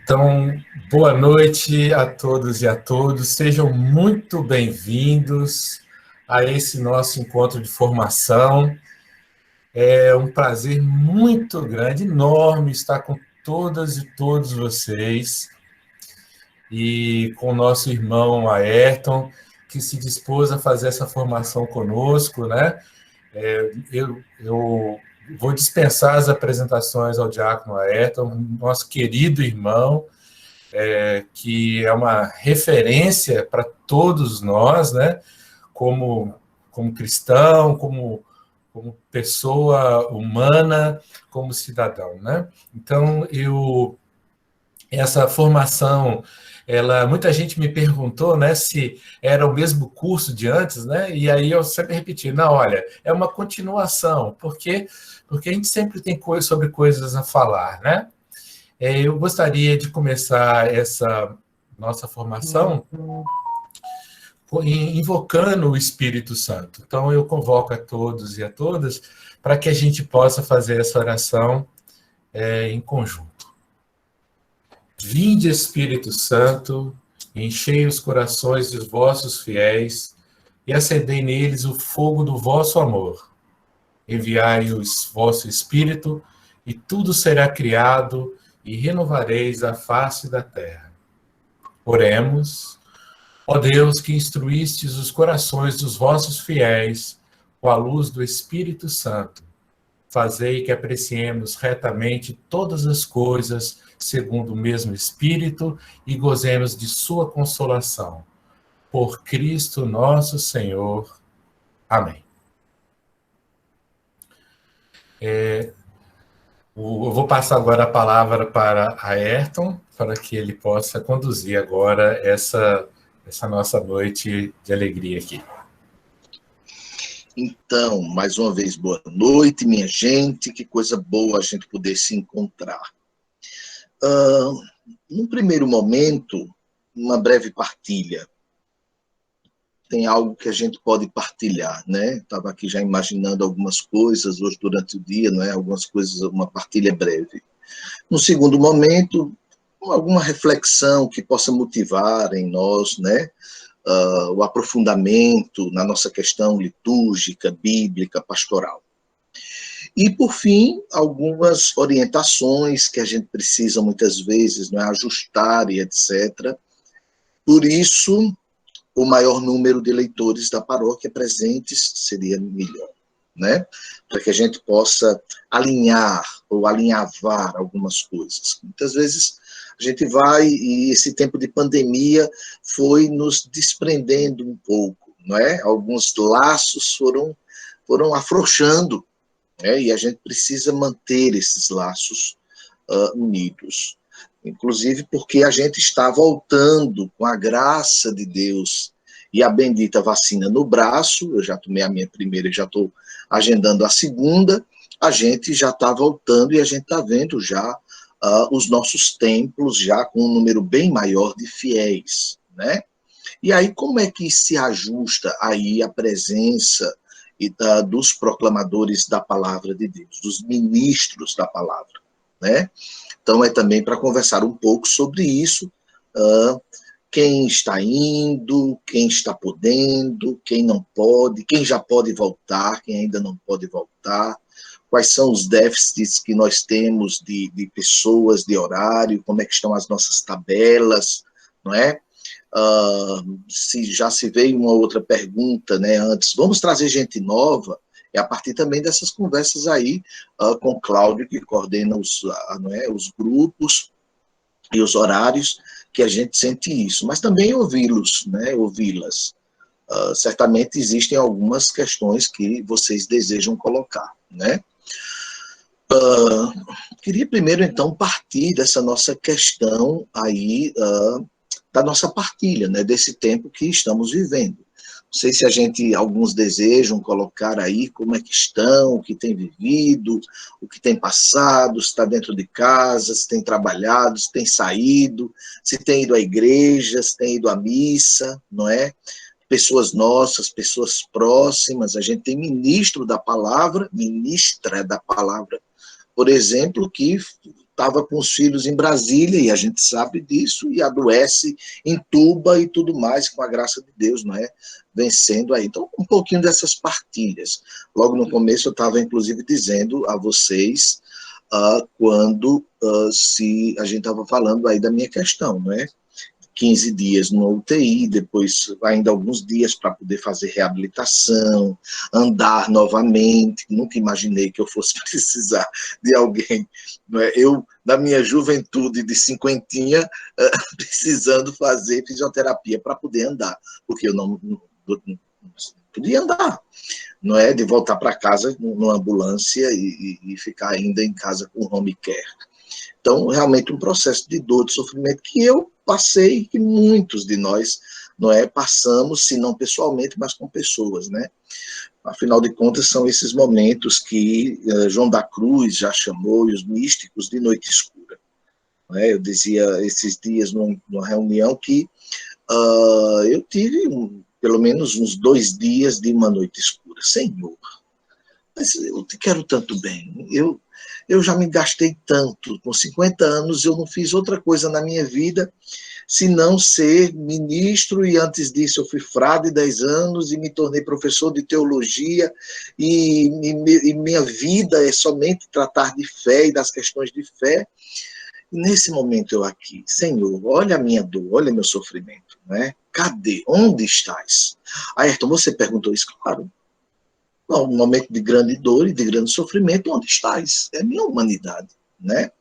Então, boa noite a todos e a todos. Sejam muito bem-vindos a esse nosso encontro de formação. É um prazer muito grande, enorme estar com todas e todos vocês e com o nosso irmão Ayrton, que se dispôs a fazer essa formação conosco, né? Eu vou dispensar as apresentações ao diácono Ayrton, nosso querido irmão, que é uma referência para todos nós, né? Como cristão, como pessoa humana, como cidadão, né? Então, essa formação, muita gente me perguntou, né, se era o mesmo curso de antes, né? E aí eu sempre repeti, não, olha, é uma continuação, porque a gente sempre tem sobre coisas a falar, né? Eu gostaria de começar essa nossa formação invocando o Espírito Santo. Então, eu convoco a todos e a todas para que a gente possa fazer essa oração em conjunto. Vinde, Espírito Santo, enchei os corações dos vossos fiéis e acendei neles o fogo do vosso amor. Enviai o vosso Espírito e tudo será criado e renovareis a face da terra. Oremos. Ó Deus, que instruístes os corações dos vossos fiéis com a luz do Espírito Santo, fazei que apreciemos retamente todas as coisas segundo o mesmo Espírito e gozemos de sua consolação. Por Cristo nosso Senhor. Amém. Eu vou passar agora a palavra para Ayrton, para que ele possa conduzir agora essa nossa noite de alegria aqui. Então, mais uma vez, boa noite, minha gente. Que coisa boa a gente poder se encontrar. Num primeiro momento, uma breve partilha. Tem algo que a gente pode partilhar, né? Estava aqui já imaginando algumas coisas hoje durante o dia, não é? Algumas coisas, uma partilha breve. No segundo momento, alguma reflexão que possa motivar em nós, né? O aprofundamento na nossa questão litúrgica, bíblica, pastoral. E, por fim, algumas orientações que a gente precisa, muitas vezes, não é, ajustar e etc. Por isso, o maior número de leitores da paróquia presentes seria melhor, né? Para que a gente possa alinhar ou alinhavar algumas coisas. Muitas vezes a gente vai, e esse tempo de pandemia foi nos desprendendo um pouco, não é? Alguns laços foram afrouxando, né? E a gente precisa manter esses laços unidos. Inclusive porque a gente está voltando com a graça de Deus e a bendita vacina no braço. Eu já tomei a minha primeira e já estou agendando a segunda. A gente já está voltando e a gente está vendo já os nossos templos já com um número bem maior de fiéis, né? E aí como é que se ajusta aí a presença dos proclamadores da palavra de Deus, dos ministros da palavra, né? Então, é também para conversar um pouco sobre isso, quem está indo, quem está podendo, quem não pode, quem já pode voltar, quem ainda não pode voltar, quais são os déficits que nós temos de pessoas, de horário, como é que estão as nossas tabelas, não é? Se já se veio uma outra pergunta, né, antes, vamos trazer gente nova, é a partir também dessas conversas aí com o Cláudio, que coordena os grupos e os horários, que a gente sente isso. Mas também ouvi-los, né, ouvi-las. Certamente existem algumas questões que vocês desejam colocar, né? Queria primeiro, então, partir dessa nossa questão aí, da nossa partilha, né, desse tempo que estamos vivendo. Não sei se alguns desejam colocar aí como é que estão, o que tem vivido, o que tem passado, se está dentro de casa, se tem trabalhado, se tem saído, se tem ido à igreja, se tem ido à missa, não é? Pessoas nossas, pessoas próximas, a gente tem ministra da palavra, por exemplo, que estava com os filhos em Brasília, e a gente sabe disso, e adoece, entuba e tudo mais, com a graça de Deus, não é? Vencendo aí. Então, um pouquinho dessas partilhas. Logo no começo, eu estava, inclusive, dizendo a vocês, quando se a gente estava falando aí da minha questão, não é? 15 dias no UTI, depois ainda alguns dias para poder fazer reabilitação, andar novamente. Nunca imaginei que eu fosse precisar de alguém. Não é? Eu, na minha juventude de cinquentinha, precisando fazer fisioterapia para poder andar, porque eu não podia andar, não é? De voltar para casa numa ambulância e ficar ainda em casa com home care. Então, realmente um processo de dor, de sofrimento que eu passei, que muitos de nós, não é, passamos, se não pessoalmente, mas com pessoas, né? Afinal de contas, são esses momentos que João da Cruz já chamou, e os místicos, de noite escura. Não é? Eu dizia esses dias numa reunião que eu tive pelo menos uns 2 dias de uma noite escura. Senhor, mas eu te quero tanto bem, eu já me gastei tanto, com 50 anos eu não fiz outra coisa na minha vida senão ser ministro, e antes disso eu fui frade 10 anos e me tornei professor de teologia, e minha vida é somente tratar de fé e das questões de fé. E nesse momento eu aqui, Senhor, olha a minha dor, olha meu sofrimento, né? Cadê? Onde estás? Ayrton, você perguntou isso? Claro. Um momento de grande dor e de grande sofrimento, onde estás? É a minha humanidade, né?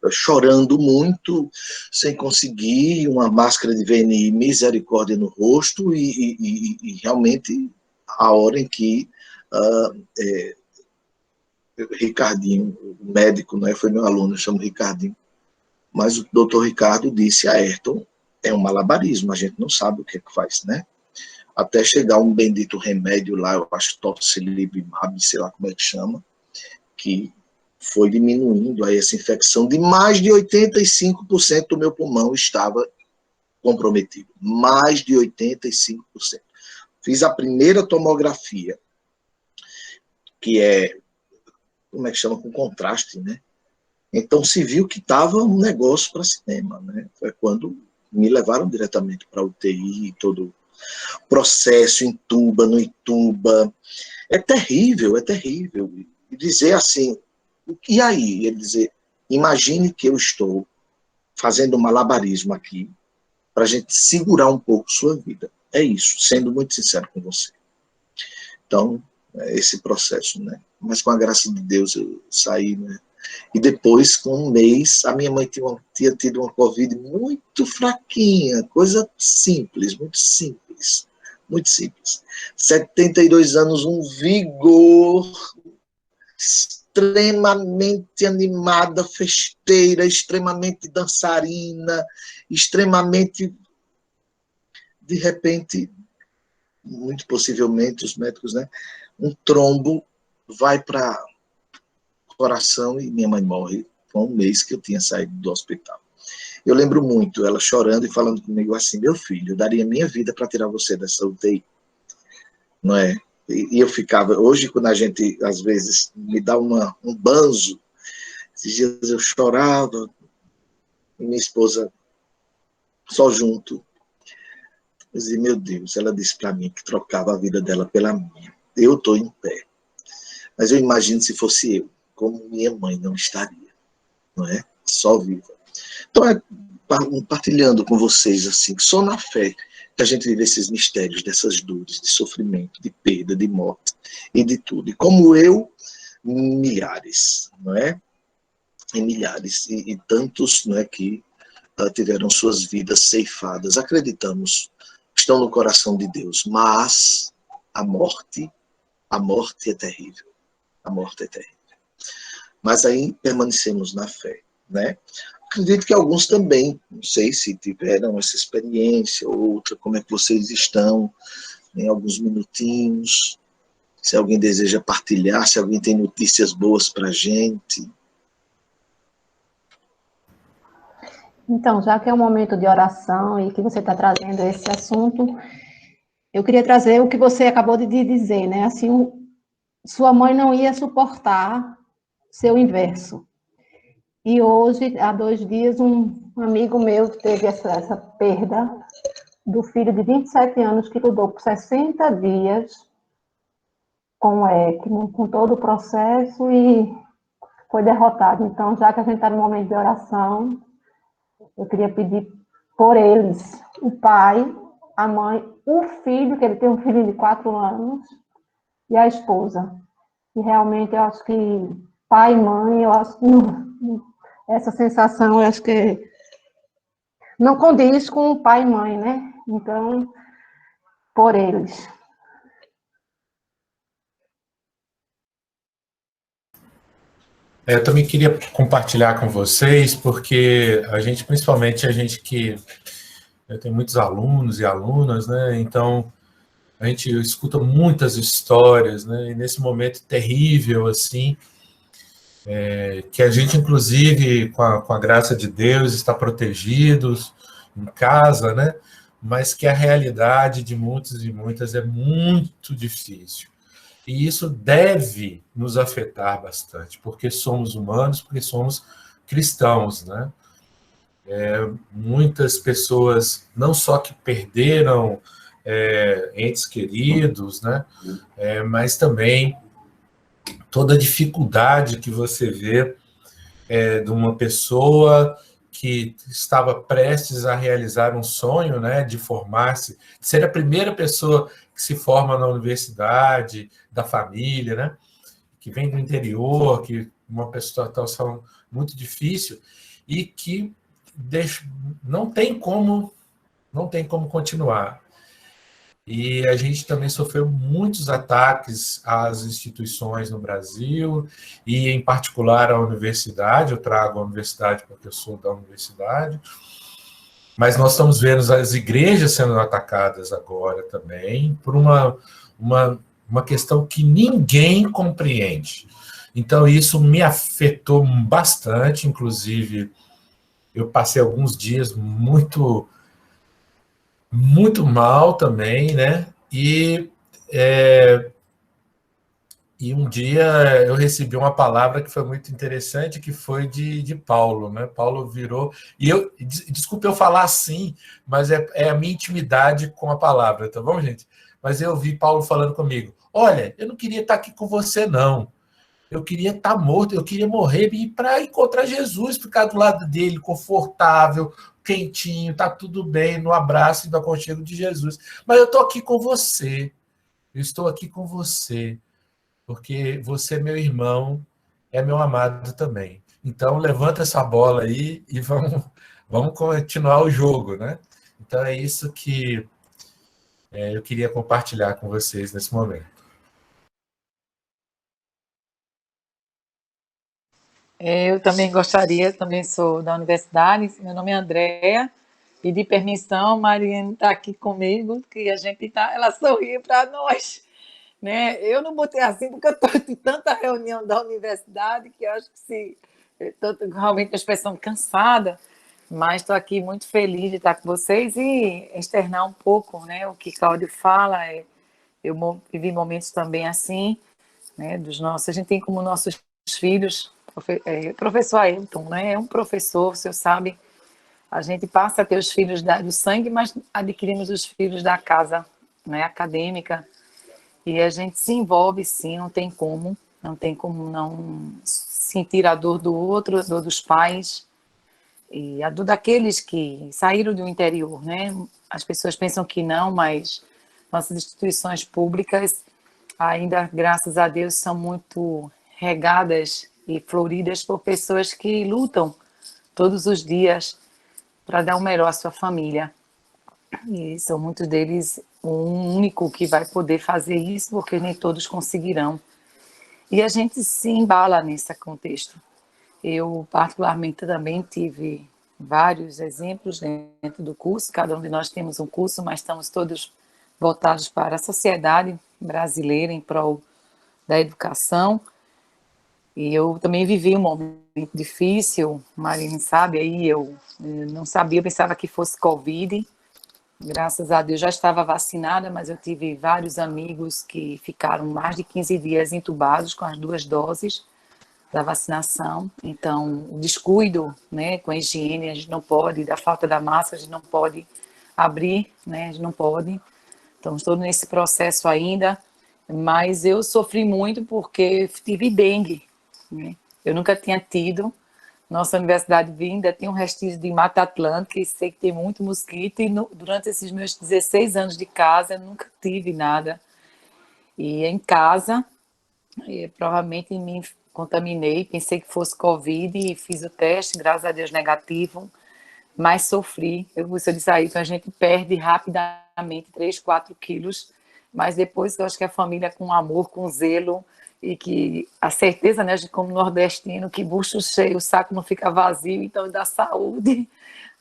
Chorando muito, sem conseguir, uma máscara de VNI, misericórdia no rosto, e realmente a hora em que Ricardinho, o médico, né, foi meu aluno, eu chamo Ricardinho, mas o doutor Ricardo disse a Ayrton, é um malabarismo, a gente não sabe o que é que faz, né? Até chegar um bendito remédio lá, eu acho tocilizumab, sei lá como é que chama, que foi diminuindo aí essa infecção de mais de 85% do meu pulmão estava comprometido. Mais de 85%. Fiz a primeira tomografia, que é, como é que chama, com contraste, né? Então se viu que estava um negócio para cinema, né? Foi quando me levaram diretamente para a UTI, todo processo, intuba, não intuba. É terrível, é terrível. E dizer assim, e aí? Ele dizer, imagine que eu estou fazendo malabarismo aqui para a gente segurar um pouco sua vida. É isso, sendo muito sincero com você. Então, é esse processo, né? Mas com a graça de Deus eu saí, né? E depois, com um mês, a minha mãe tinha tido uma Covid muito fraquinha, coisa simples, muito simples. Muito simples. 72 anos, um vigor, extremamente animada, festeira, extremamente dançarina, extremamente, de repente, muito possivelmente, os médicos, né? Um trombo vai para o coração e minha mãe morre com um mês que eu tinha saído do hospital. Eu lembro muito ela chorando e falando comigo assim, meu filho, eu daria minha vida para tirar você dessa UTI. Não é? E eu ficava, hoje quando a gente, às vezes, me dá um banzo, esses dias eu chorava, e minha esposa só junto. Eu dizia, meu Deus, ela disse para mim que trocava a vida dela pela minha. Eu estou em pé. Mas eu imagino se fosse eu, como minha mãe não estaria, não é? Só viva. Então, compartilhando com vocês, assim, que só na fé que a gente vive esses mistérios, dessas dores, de sofrimento, de perda, de morte e de tudo. E como eu, milhares, não é? E milhares, e tantos, não é, que tiveram suas vidas ceifadas. Acreditamos que estão no coração de Deus, mas a morte é terrível. A morte é terrível. Mas aí permanecemos na fé, né? Acredito que alguns também, não sei se tiveram essa experiência ou outra, como é que vocês estão, em alguns minutinhos, se alguém deseja partilhar, se alguém tem notícias boas para a gente. Então, já que é um momento de oração e que você está trazendo esse assunto, eu queria trazer o que você acabou de dizer, né? Assim, sua mãe não ia suportar seu inverso. E hoje, há 2 dias, um amigo meu teve essa perda do filho de 27 anos que lidou por 60 dias com o ECMO, com todo o processo e foi derrotado. Então, já que a gente está no momento de oração, eu queria pedir por eles, o pai, a mãe, o filho, que ele tem um filho de 4 anos, e a esposa. E realmente eu acho que pai e mãe, eu acho que essa sensação, eu acho que não condiz com o pai e mãe, né? Então, por eles. Eu também queria compartilhar com vocês, porque principalmente a gente que eu tenho muitos alunos e alunas, né? Então a gente escuta muitas histórias, né? E nesse momento terrível assim, que a gente inclusive com a graça de Deus está protegidos em casa, né? Mas que a realidade de muitos e muitas é muito difícil. E isso deve nos afetar bastante, porque somos humanos, porque somos cristãos, né? Muitas pessoas, não só que perderam entes queridos, né? Mas também toda a dificuldade que você vê de uma pessoa que estava prestes a realizar um sonho, né, de formar-se, de ser a primeira pessoa que se forma na universidade, da família, né, que vem do interior, que uma situação muito difícil e que não tem como continuar. E a gente também sofreu muitos ataques às instituições no Brasil, e em particular à universidade. Eu trago a universidade porque eu sou da universidade, mas nós estamos vendo as igrejas sendo atacadas agora também, por uma questão que ninguém compreende. Então, isso me afetou bastante, inclusive, eu passei alguns dias muito mal também, né? E um dia eu recebi uma palavra que foi muito interessante, que foi de Paulo, né? Paulo virou. E desculpe eu falar assim, mas é a minha intimidade com a palavra, tá bom, gente? Mas eu ouvi Paulo falando comigo: olha, eu não queria estar aqui com você, não. Eu queria estar morto, eu queria morrer e ir para encontrar Jesus, ficar do lado dele, confortável, quentinho, tá tudo bem, no abraço e no aconchego de Jesus. Mas eu estou aqui com você. Eu estou aqui com você, porque você, meu irmão, é meu amado também. Então, levanta essa bola aí e vamos continuar o jogo, né? Então, é isso que eu queria compartilhar com vocês nesse momento. Eu também gostaria, também sou da universidade, meu nome é Andréa, e de permissão, Mariane está aqui comigo, que a gente tá, ela sorriu para nós, né? Eu não botei assim porque eu estou em tanta reunião da universidade que eu acho que se estou realmente com a expressão cansada, mas estou aqui muito feliz de estar com vocês e externar um pouco, né? O que Cláudio fala, eu vivi momentos também assim, né? Dos nossos, a gente tem como nossos filhos, professor Ailton, né? É um professor, o senhor sabe, a gente passa a ter os filhos do sangue, mas adquirimos os filhos da casa, né, acadêmica, e a gente se envolve sim, não tem como não sentir a dor do outro, a dor dos pais, e a dor daqueles que saíram do interior, né? As pessoas pensam que não, mas nossas instituições públicas ainda, graças a Deus, são muito regadas e floridas por pessoas que lutam todos os dias para dar o melhor à sua família. E são muitos deles o único que vai poder fazer isso, porque nem todos conseguirão. E a gente se embala nesse contexto. Eu, particularmente, também tive vários exemplos dentro do curso, cada um de nós temos um curso, mas estamos todos voltados para a sociedade brasileira em prol da educação. E eu também vivi um momento difícil, Marina sabe, aí eu não sabia, eu pensava que fosse Covid, graças a Deus já estava vacinada, mas eu tive vários amigos que ficaram mais de 15 dias entubados com as 2 doses, da vacinação. Então, o descuido, né, com a higiene, a gente não pode, da falta da máscara, a gente não pode abrir, né, a gente não pode. Estamos todos nesse processo ainda, mas eu sofri muito porque tive dengue, né? Eu nunca tinha tido. Nossa universidade ainda tem um restício de Mata Atlântica e sei que tem muito mosquito, e durante esses meus 16 anos de casa eu nunca tive nada. E em casa, provavelmente me contaminei, pensei que fosse Covid e fiz o teste, graças a Deus negativo, mas sofri. Eu disse aí, então a gente perde rapidamente 3, 4 quilos, mas depois eu acho que a família com amor, com zelo, e que a certeza, né, de como nordestino, que bucho cheio, o saco não fica vazio, então dá saúde.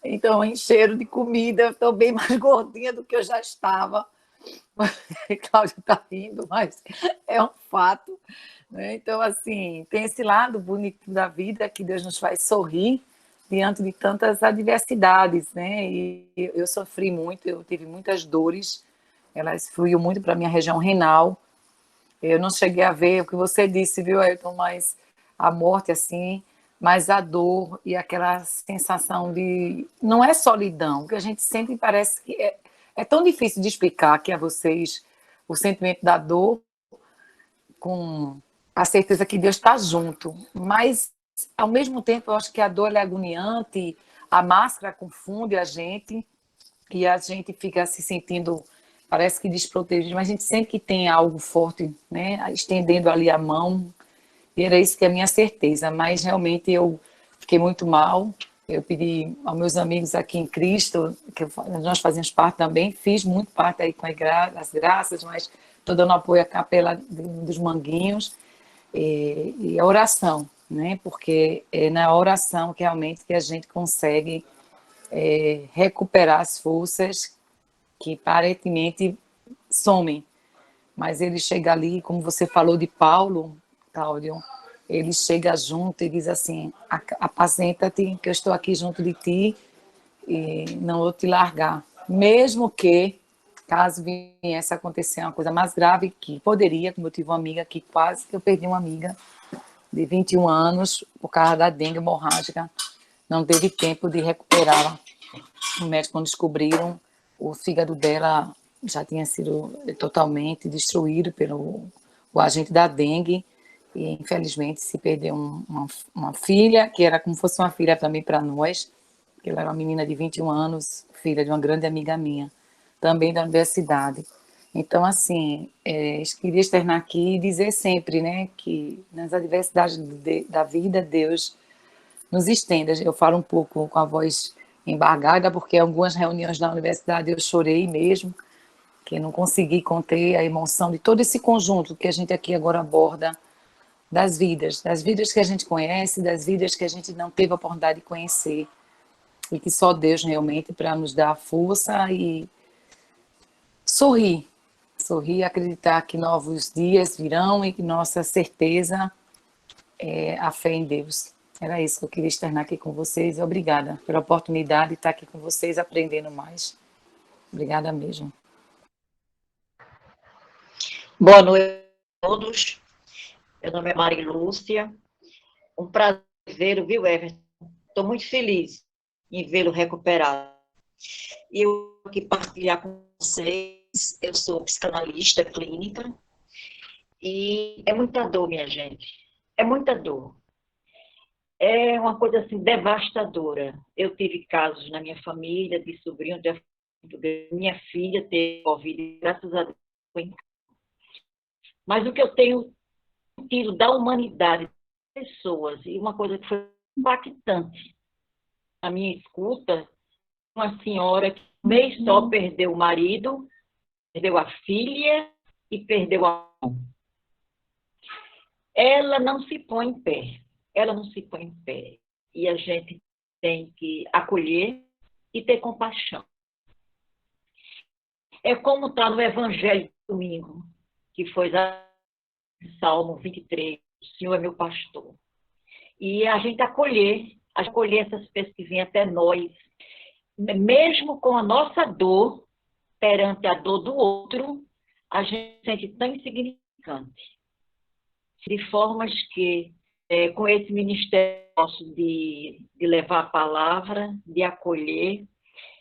Então, encheram de comida, eu estou bem mais gordinha do que eu já estava. Cláudio está rindo, mas é um fato, né? Então, assim, tem esse lado bonito da vida que Deus nos faz sorrir diante de tantas adversidades, né? E eu sofri muito, eu tive muitas dores, elas fluíam muito para a minha região renal. Eu não cheguei a ver o que você disse, viu, Ayrton, mas a morte, assim, mas a dor e aquela sensação de... Não é solidão, que a gente sente, parece que é tão difícil de explicar aqui a vocês o sentimento da dor com a certeza que Deus está junto, mas, ao mesmo tempo, eu acho que a dor é agoniante, a máscara confunde a gente e a gente fica se sentindo, parece que desprotegido, mas a gente sente que tem algo forte, né, estendendo ali a mão, e era isso que é a minha certeza, mas realmente eu fiquei muito mal. Eu pedi aos meus amigos aqui em Cristo, que nós fazíamos parte também, fiz muito parte aí com as graças, mas estou dando apoio à Capela dos Manguinhos, e a oração, né, porque é na oração que realmente que a gente consegue recuperar as forças que aparentemente somem, mas ele chega ali, como você falou de Paulo, Cláudio, ele chega junto e diz assim, apacenta-te, que eu estou aqui junto de ti e não vou te largar. Mesmo que, caso viesse a acontecer uma coisa mais grave, que poderia, como eu tive uma amiga que quase que eu perdi uma amiga de 21 anos por causa da dengue hemorrágica, não teve tempo de recuperar. Os médicos, quando descobriram, o fígado dela já tinha sido totalmente destruído pelo o agente da dengue, e infelizmente se perdeu uma filha, que era como se fosse uma filha também para nós, que ela era uma menina de 21 anos, filha de uma grande amiga minha, também da universidade. Então, assim, queria externar aqui e dizer sempre, né, que nas adversidades da vida, Deus nos estenda. Eu falo um pouco com a voz embargada, porque em algumas reuniões da universidade eu chorei mesmo, que não consegui conter a emoção de todo esse conjunto que a gente aqui agora aborda, das vidas que a gente conhece, das vidas que a gente não teve a oportunidade de conhecer, e que só Deus realmente para nos dar força e sorrir, acreditar que novos dias virão e que nossa certeza é a fé em Deus. Era isso que eu queria externar aqui com vocês. Obrigada pela oportunidade de estar aqui com vocês aprendendo mais. Obrigada mesmo. Boa noite a todos. Meu nome é Marilúcia. Um prazer vê-lo, viu, Everton? Estou muito feliz em vê-lo recuperado. E eu aqui partilhar com vocês. Eu sou psicanalista clínica e é muita dor, minha gente. É muita dor. É uma coisa assim devastadora. Eu tive casos na minha família de sobrinho de minha filha teve Covid, graças a Deus foi em casa. Mas o que eu tenho sentido da humanidade das pessoas, e uma coisa que foi impactante na minha escuta, uma senhora que um mês só perdeu o marido, perdeu a filha e perdeu a mãe. Ela não se põe em pé. Ela não se põe em pé. E a gente tem que acolher e ter compaixão. É como está no Evangelho do domingo, que foi Salmo 23, o Senhor é meu pastor. E a gente acolher essas pessoas que vêm até nós, mesmo com a nossa dor, perante a dor do outro, a gente se sente tão insignificante. De formas que com esse ministério nosso de levar a palavra, de acolher.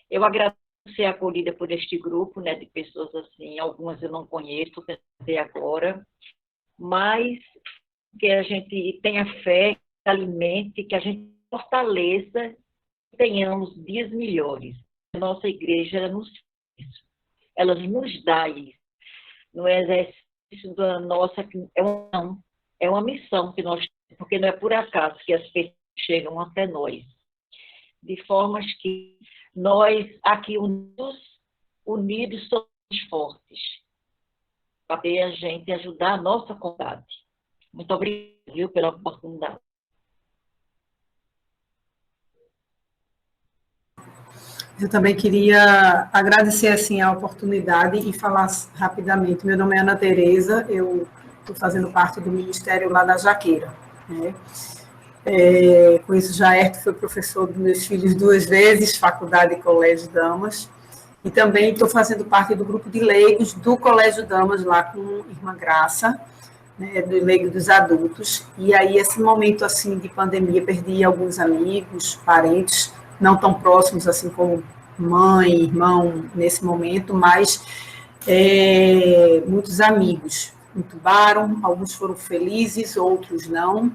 Eu agradeço ser acolhida por este grupo, né, de pessoas assim, algumas eu não conheço, pensei agora, mas que a gente tenha fé, que alimente, que a gente fortaleça, tenhamos dias melhores. A nossa igreja, ela nos dá isso. No exercício da nossa, é uma missão que nós temos, porque não é por acaso que as pessoas chegam até nós. De formas que nós, aqui unidos somos fortes, para ter a gente ajudar a nossa comunidade. Muito obrigada, viu, pela oportunidade. Eu também queria agradecer assim, a oportunidade e falar rapidamente. Meu nome é Ana Tereza, eu estou fazendo parte do Ministério lá da Jaqueira. Né? Conheço o Jaerto, foi professor dos meus filhos 2 vezes, faculdade e colégio Damas, e também estou fazendo parte do grupo de leigos do Colégio Damas, lá com a irmã Graça, né, do leigo dos adultos, e aí esse momento assim de pandemia, perdi alguns amigos, parentes, não tão próximos assim como mãe, irmão, nesse momento, mas muitos amigos entubaram, alguns foram felizes, outros não,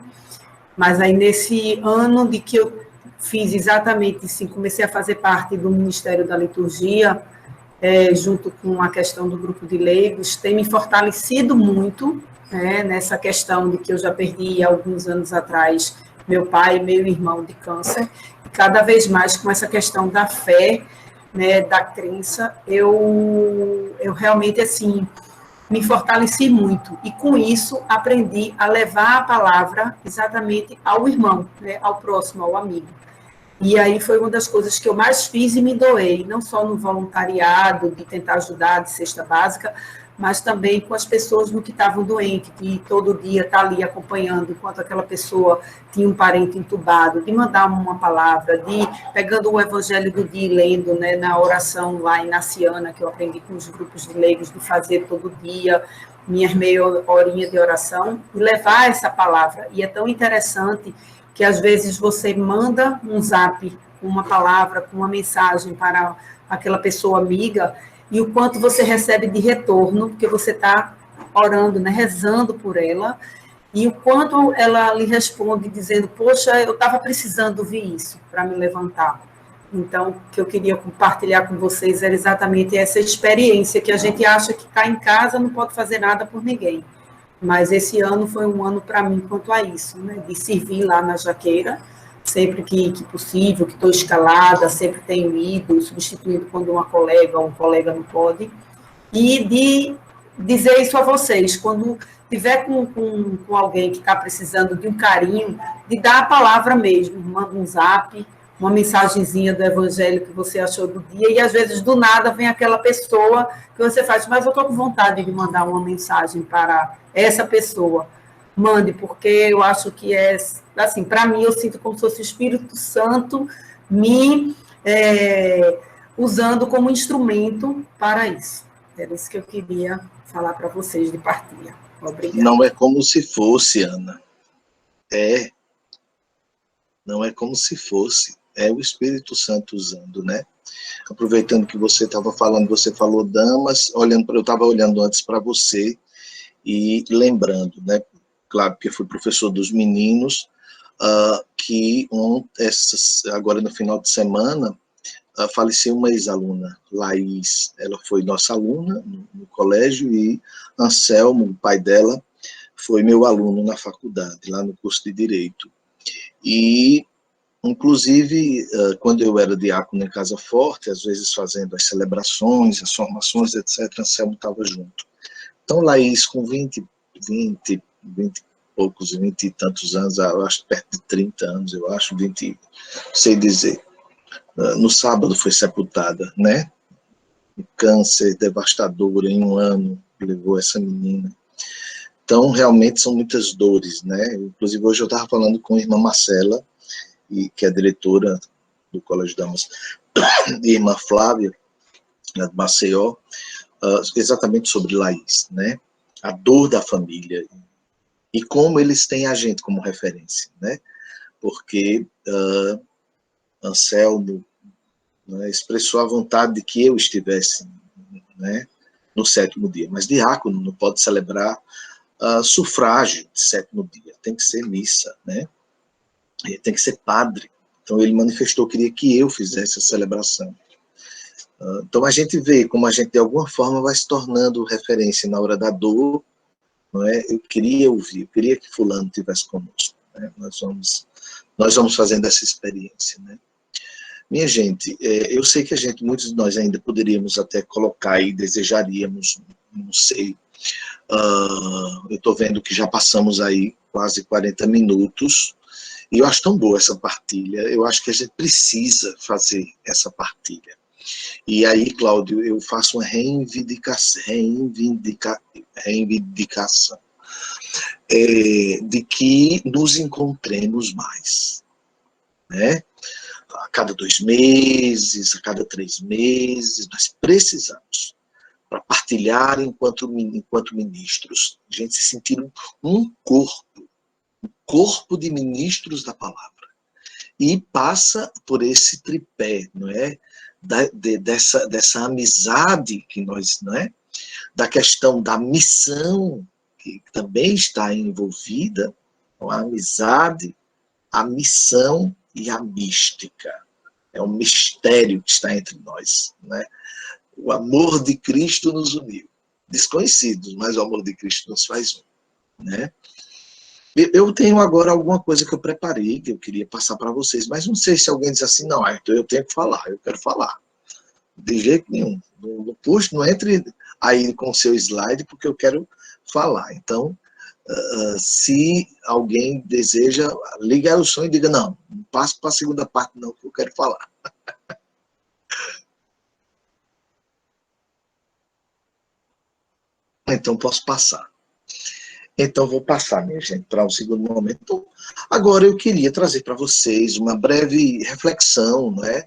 mas aí nesse ano de que eu fiz exatamente assim, comecei a fazer parte do Ministério da Liturgia, junto com a questão do grupo de leigos, tem me fortalecido muito, nessa questão de que eu já perdi alguns anos atrás meu pai e meu irmão de câncer, e cada vez mais com essa questão da fé, né, da crença, eu realmente, assim, me fortaleci muito, e com isso aprendi a levar a palavra exatamente ao irmão, né, ao próximo, ao amigo. E aí foi uma das coisas que eu mais fiz e me doei, não só no voluntariado, de tentar ajudar, de cesta básica, mas também com as pessoas no que estavam doentes, de todo dia estar ali acompanhando, enquanto aquela pessoa tinha um parente entubado, de mandar uma palavra, de pegando o evangelho do dia e lendo, né, na oração lá inaciana, que eu aprendi com os grupos de leigos, de fazer todo dia, minhas meia horinha de oração, e levar essa palavra. E é tão interessante que às vezes você manda um zap com uma palavra, com uma mensagem para aquela pessoa amiga, e o quanto você recebe de retorno, porque você está orando, né, rezando por ela, e o quanto ela lhe responde dizendo, poxa, eu estava precisando ouvir isso para me levantar. Então, o que eu queria compartilhar com vocês era exatamente essa experiência, que a gente acha que está em casa, não pode fazer nada por ninguém. Mas esse ano foi um ano para mim quanto a isso, né, de servir lá na Jaqueira, sempre que possível, que estou escalada, sempre tenho ido, substituindo quando uma colega ou um colega não pode, e de dizer isso a vocês, quando tiver com alguém que está precisando de um carinho, de dar a palavra mesmo, manda um zap, uma mensagenzinha do evangelho que você achou do dia, e às vezes do nada vem aquela pessoa que você faz, mas eu estou com vontade de mandar uma mensagem para essa pessoa. Mande, porque eu acho que assim, para mim, eu sinto como se fosse o Espírito Santo me usando como instrumento para isso. Era isso que eu queria falar para vocês de partilha. Obrigada. Não é como se fosse, Ana. Não é como se fosse. É o Espírito Santo usando, né? Aproveitando que você estava falando, você falou damas, eu estava olhando antes para você e lembrando, né? Claro, porque fui professor dos meninos, que agora no final de semana, faleceu uma ex-aluna, Laís. Ela foi nossa aluna no colégio, e Anselmo, o pai dela, foi meu aluno na faculdade, lá no curso de Direito. E, inclusive, quando eu era diácono em Casa Forte, às vezes fazendo as celebrações, as formações, etc., Anselmo estava junto. Então, Laís, com 20 e poucos, 20 e tantos anos, eu acho perto de 30 anos, eu acho, 20, sei dizer, no sábado foi sepultada, né? Um câncer devastador em um ano que levou essa menina. Então, realmente são muitas dores, né? Inclusive, hoje eu estava falando com a irmã Marcela, que é diretora do Colégio Damas, e a irmã Flávia, de Maceió, exatamente sobre Laís, né? A dor da família. e como eles têm a gente como referência, né? Porque Anselmo, né, expressou a vontade de que eu estivesse, né, no 7º dia, mas diácono não pode celebrar sufrágio de 7º dia, tem que ser missa, né? Ele tem que ser padre. Então ele manifestou, queria que eu fizesse a celebração. Então a gente vê como a gente de alguma forma vai se tornando referência na hora da dor, não é? Eu queria ouvir, eu queria que fulano estivesse conosco, né? Nós vamos fazendo essa experiência, né? Minha gente, eu sei que muitos de nós ainda poderíamos até colocar e desejaríamos, não sei, eu estou vendo que já passamos aí quase 40 minutos, e eu acho tão boa essa partilha, eu acho que a gente precisa fazer essa partilha. E aí, Cláudio, eu faço uma reivindicação de que nos encontremos mais, né? A cada 2 meses, a cada 3 meses, nós precisamos, para partilhar enquanto ministros, a gente se sentir um corpo de ministros da palavra. E passa por esse tripé, não é? Dessa amizade que nós, não é? Da questão da missão, que também está envolvida, a amizade, a missão e a mística. É um mistério que está entre nós, né? O amor de Cristo nos uniu. Desconhecidos, mas o amor de Cristo nos faz um, né? Eu tenho agora alguma coisa que eu preparei, que eu queria passar para vocês, mas não sei se alguém diz assim, não, Arthur, eu tenho que falar, eu quero falar. De jeito nenhum. Não entre aí com o seu slide, porque eu quero falar. Então, se alguém deseja, liga o som e diga, não passo para a segunda parte não, que eu quero falar. Então, posso passar. Então, vou passar, minha gente, para um segundo momento. Então, agora, eu queria trazer para vocês uma breve reflexão, não é?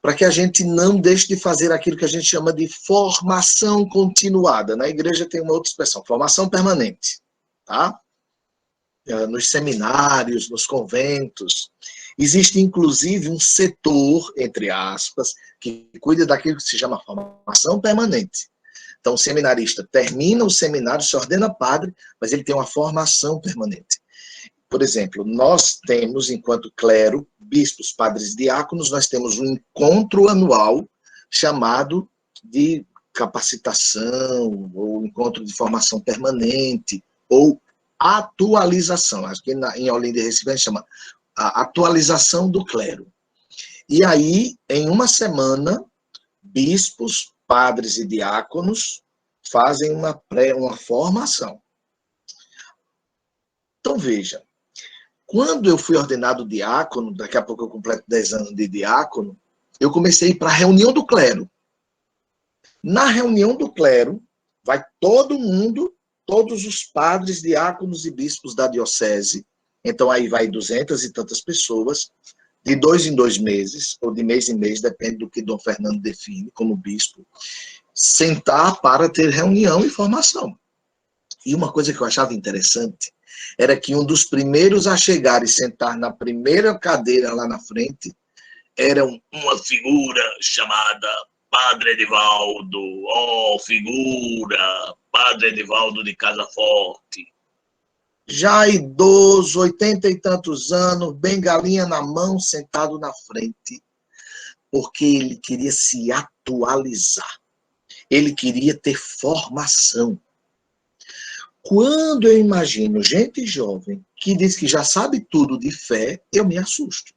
Para que a gente não deixe de fazer aquilo que a gente chama de formação continuada. Na igreja tem uma outra expressão, formação permanente, tá? Nos seminários, nos conventos. Existe, inclusive, um setor, entre aspas, que cuida daquilo que se chama formação permanente. Então, o seminarista termina o seminário, se ordena padre, mas ele tem uma formação permanente. Por exemplo, nós temos, enquanto clero, bispos, padres e diáconos, nós temos um encontro anual chamado de capacitação, ou encontro de formação permanente, ou atualização. Acho que em Olinda e Recife a gente chama a atualização do clero. E aí, em uma semana, bispos, padres e diáconos fazem uma formação. Então, veja, quando eu fui ordenado diácono, daqui a pouco eu completo 10 anos de diácono, eu comecei a ir para a reunião do clero. Na reunião do clero, vai todo mundo, todos os padres, diáconos e bispos da diocese, então aí vai 200 e tantas pessoas, de 2 em 2 meses, ou de mês em mês, depende do que Dom Fernando define como bispo, sentar para ter reunião e formação. E uma coisa que eu achava interessante era que um dos primeiros a chegar e sentar na primeira cadeira lá na frente era uma figura chamada Padre Edivaldo, figura, Padre Edivaldo de Casa Forte. Já idoso, 80 e tantos anos, bengalinha na mão, sentado na frente, porque ele queria se atualizar. Ele queria ter formação. Quando eu imagino gente jovem que diz que já sabe tudo de fé, eu me assusto.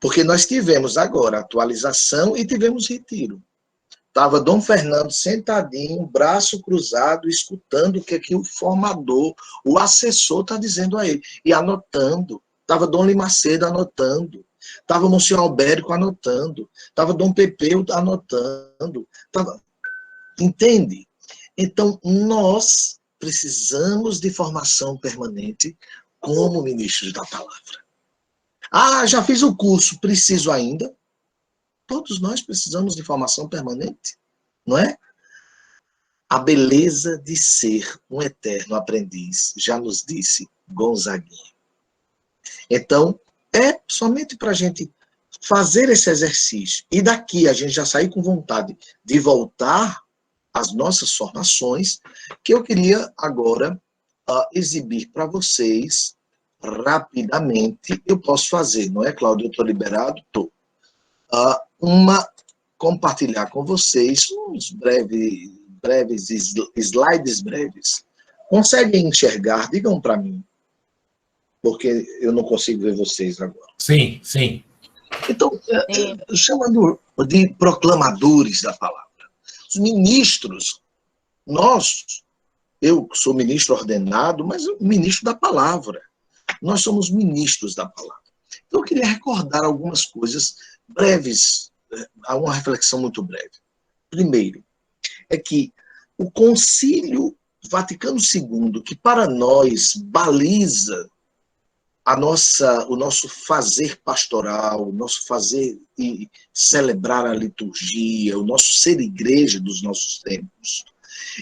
Porque nós tivemos agora atualização e tivemos retiro. Estava Dom Fernando sentadinho, braço cruzado, escutando o que o formador, o assessor está dizendo a ele. E anotando. Estava Dom Limacedo anotando. Estava Monsenhor Albérico anotando. Estava Dom Pepeu anotando. Entende? Então, nós precisamos de formação permanente como ministros da palavra. Já fiz o curso, preciso ainda? Todos nós precisamos de formação permanente, não é? A beleza de ser um eterno aprendiz, já nos disse Gonzaguinha. Então, é somente para a gente fazer esse exercício. E daqui a gente já sair com vontade de voltar às nossas formações, que eu queria agora exibir para vocês rapidamente. Eu posso fazer, não é, Cláudio? Eu estou liberado? Estou. Compartilhar com vocês uns breves slides breves. Conseguem enxergar? Digam para mim, porque eu não consigo ver vocês agora. Sim, sim. Então, chamando de proclamadores da palavra. Os ministros, eu sou ministro ordenado, mas ministro da palavra. Nós somos ministros da palavra. Então, eu queria recordar algumas coisas breves, uma reflexão muito breve. Primeiro, é que o Concílio Vaticano II, que para nós baliza o nosso fazer pastoral, o nosso fazer e celebrar a liturgia, o nosso ser igreja dos nossos tempos,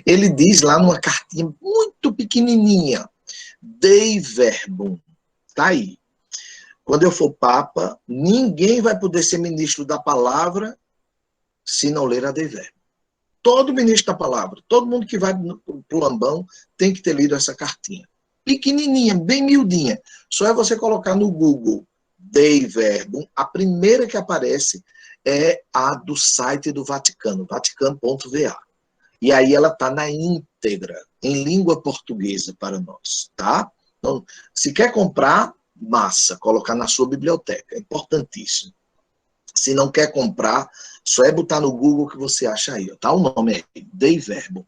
ele diz lá numa cartinha muito pequenininha, Dei Verbum, está aí. Quando eu for papa, ninguém vai poder ser ministro da palavra se não ler a Dei Verbum. Todo ministro da palavra, todo mundo que vai para o Lambão tem que ter lido essa cartinha. Pequenininha, bem miudinha. Só é você colocar no Google Dei Verbum, a primeira que aparece é a do site do Vaticano, vaticano.va. E aí ela está na íntegra, em língua portuguesa para nós, tá? Então, se quer comprar, massa, colocar na sua biblioteca, é importantíssimo. Se não quer comprar, só é botar no Google que você acha aí, tá? O nome é Dei Verbum.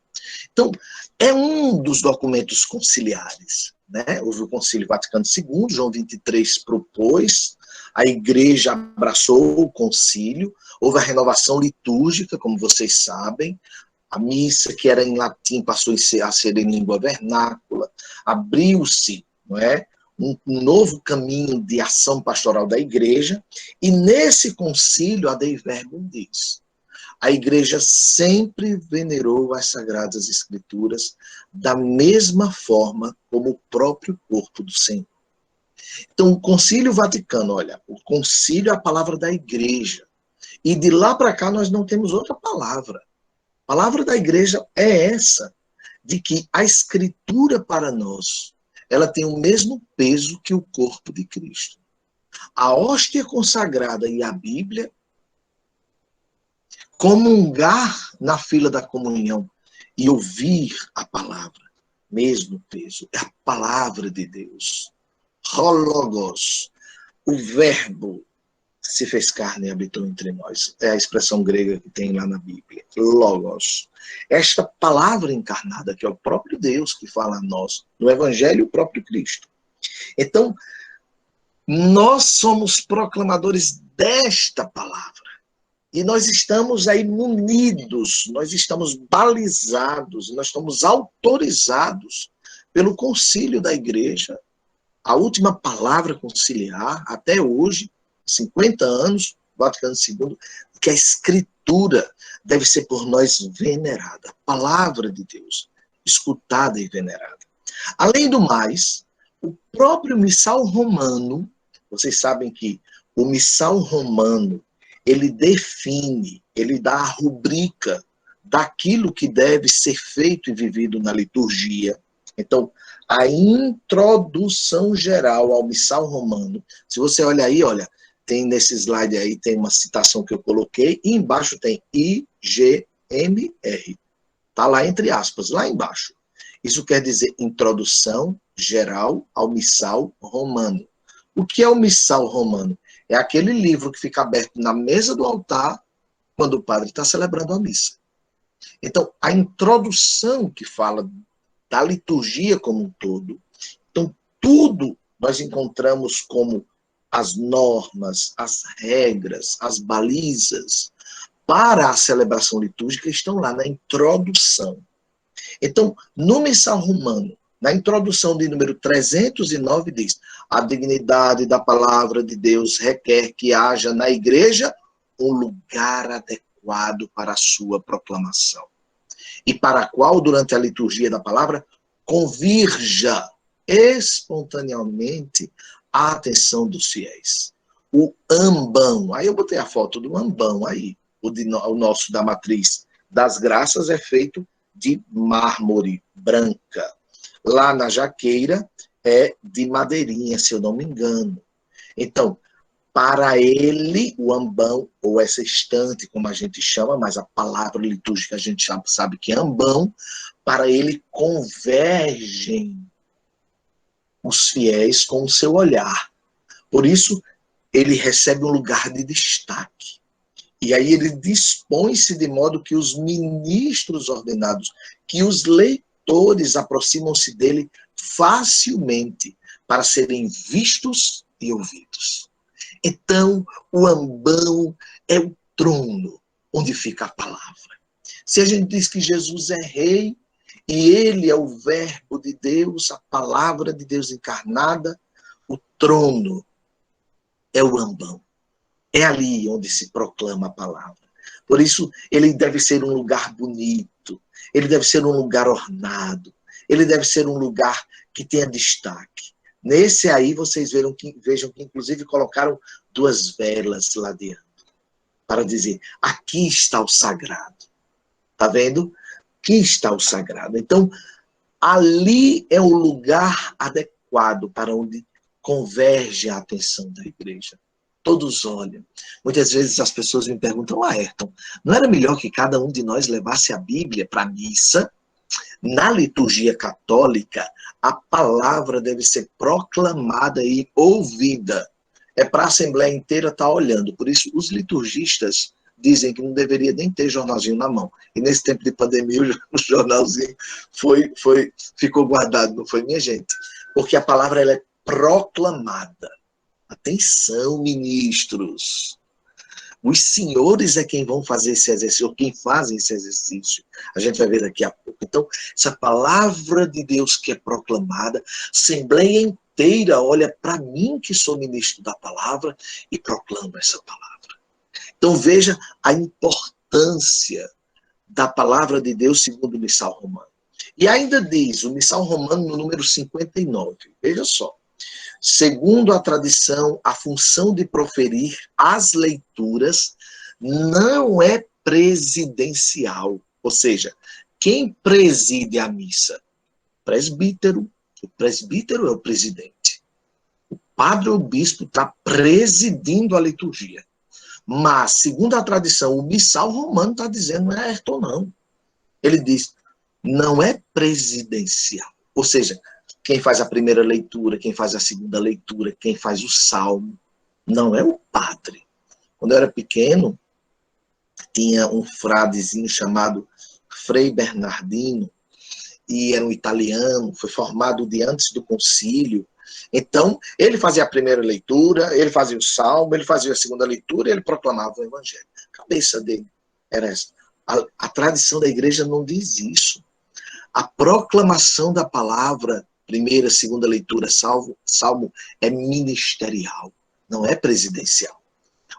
Então, é um dos documentos conciliares, né? Houve o Concílio Vaticano II, João 23 propôs, a igreja abraçou o concílio, houve a renovação litúrgica, como vocês sabem, a missa que era em latim passou a ser em língua vernácula, abriu-se, não é? Um novo caminho de ação pastoral da igreja, e nesse concílio a Dei Verbum diz: a igreja sempre venerou as Sagradas Escrituras da mesma forma como o próprio corpo do Senhor. Então, o Concílio Vaticano, olha, o concílio é a palavra da igreja, e de lá para cá nós não temos outra palavra. A palavra da igreja é essa, de que a Escritura para nós, ela tem o mesmo peso que o corpo de Cristo. A hóstia consagrada e a Bíblia, comungar na fila da comunhão e ouvir a palavra, mesmo peso, é a palavra de Deus. Logos, o verbo se fez carne e habitou entre nós. É a expressão grega que tem lá na Bíblia. Logos. Esta palavra encarnada, que é o próprio Deus que fala a nós, no Evangelho, o próprio Cristo. Então, nós somos proclamadores desta palavra. E nós estamos aí munidos, nós estamos balizados, nós estamos autorizados pelo concílio da igreja, a última palavra conciliar, até hoje, 50 anos, Vaticano II, que a Escritura deve ser por nós venerada, a palavra de Deus, escutada e venerada. Além do mais, o próprio missal romano, vocês sabem que o missal romano, ele define, ele dá a rubrica daquilo que deve ser feito e vivido na liturgia. Então, a introdução geral ao missal romano, se você olha aí, olha, tem nesse slide aí, tem uma citação que eu coloquei, e embaixo tem IGMR. Está lá entre aspas, lá embaixo. Isso quer dizer introdução geral ao missal romano. O que é o missal romano? É aquele livro que fica aberto na mesa do altar quando o padre está celebrando a missa. Então, a introdução que fala da liturgia como um todo, então, tudo nós encontramos como as normas, as regras, as balizas para a celebração litúrgica estão lá na introdução. Então, no missal romano, na introdução de número 309 diz: a dignidade da palavra de Deus requer que haja na igreja um lugar adequado para a sua proclamação. e para a qual, durante a liturgia da palavra, convirja espontaneamente a atenção dos fiéis. O ambão, aí eu botei a foto do ambão aí, o nosso da matriz das graças é feito de mármore branca. Lá na jaqueira é de madeirinha, se eu não me engano. Então, para ele, o ambão, ou essa estante, como a gente chama, mas a palavra litúrgica a gente sabe que é ambão, para ele convergem os fiéis com o seu olhar. Por isso, ele recebe um lugar de destaque. E aí ele dispõe-se de modo que os ministros ordenados, que os leitores aproximam-se dele facilmente para serem vistos e ouvidos. Então, o ambão é o trono onde fica a palavra. Se a gente diz que Jesus é rei e ele é o verbo de Deus, a palavra de Deus encarnada, o trono é o ambão. É ali onde se proclama a palavra. Por isso, ele deve ser um lugar bonito, ele deve ser um lugar ornado, ele deve ser um lugar que tenha destaque. Nesse aí, vocês vejam que inclusive colocaram 2 velas ladeando, para dizer, aqui está o sagrado. Está vendo? Aqui está o sagrado. Então, ali é o lugar adequado para onde converge a atenção da igreja. Todos olham. Muitas vezes as pessoas me perguntam, Ayrton, não era melhor que cada um de nós levasse a Bíblia para a missa? Na liturgia católica, a palavra deve ser proclamada e ouvida. É para a Assembleia inteira estar olhando. Por isso, os liturgistas dizem que não deveria nem ter jornalzinho na mão. E nesse tempo de pandemia, o jornalzinho ficou guardado, não foi, minha gente? Porque a palavra ela é proclamada. Atenção, ministros. Os senhores é quem vão fazer esse exercício, ou quem fazem esse exercício. A gente vai ver daqui a pouco. Então, essa palavra de Deus que é proclamada, a Assembleia inteira olha para mim, que sou ministro da palavra, e proclama essa palavra. Então, veja a importância da palavra de Deus segundo o Missal Romano. E ainda diz, o Missal Romano no número 59, veja só. Segundo a tradição, a função de proferir as leituras não é presidencial. Ou seja, quem preside a missa? Presbítero. O presbítero é o presidente. O padre ou o bispo está presidindo a liturgia. Mas, segundo a tradição, o missal romano está dizendo, não é Ayrton, não. Ele diz, não é presidencial. Ou seja, quem faz a primeira leitura, quem faz a segunda leitura, quem faz o salmo, não é o padre. Quando eu era pequeno, tinha um fradezinho chamado Frei Bernardino, e era um italiano, foi formado de antes do concílio. Então, ele fazia a primeira leitura, ele fazia o salmo, ele fazia a segunda leitura e ele proclamava o evangelho. A cabeça dele era essa. A tradição da igreja não diz isso. A proclamação da palavra, primeira, segunda leitura, salmo, é ministerial, não é presidencial.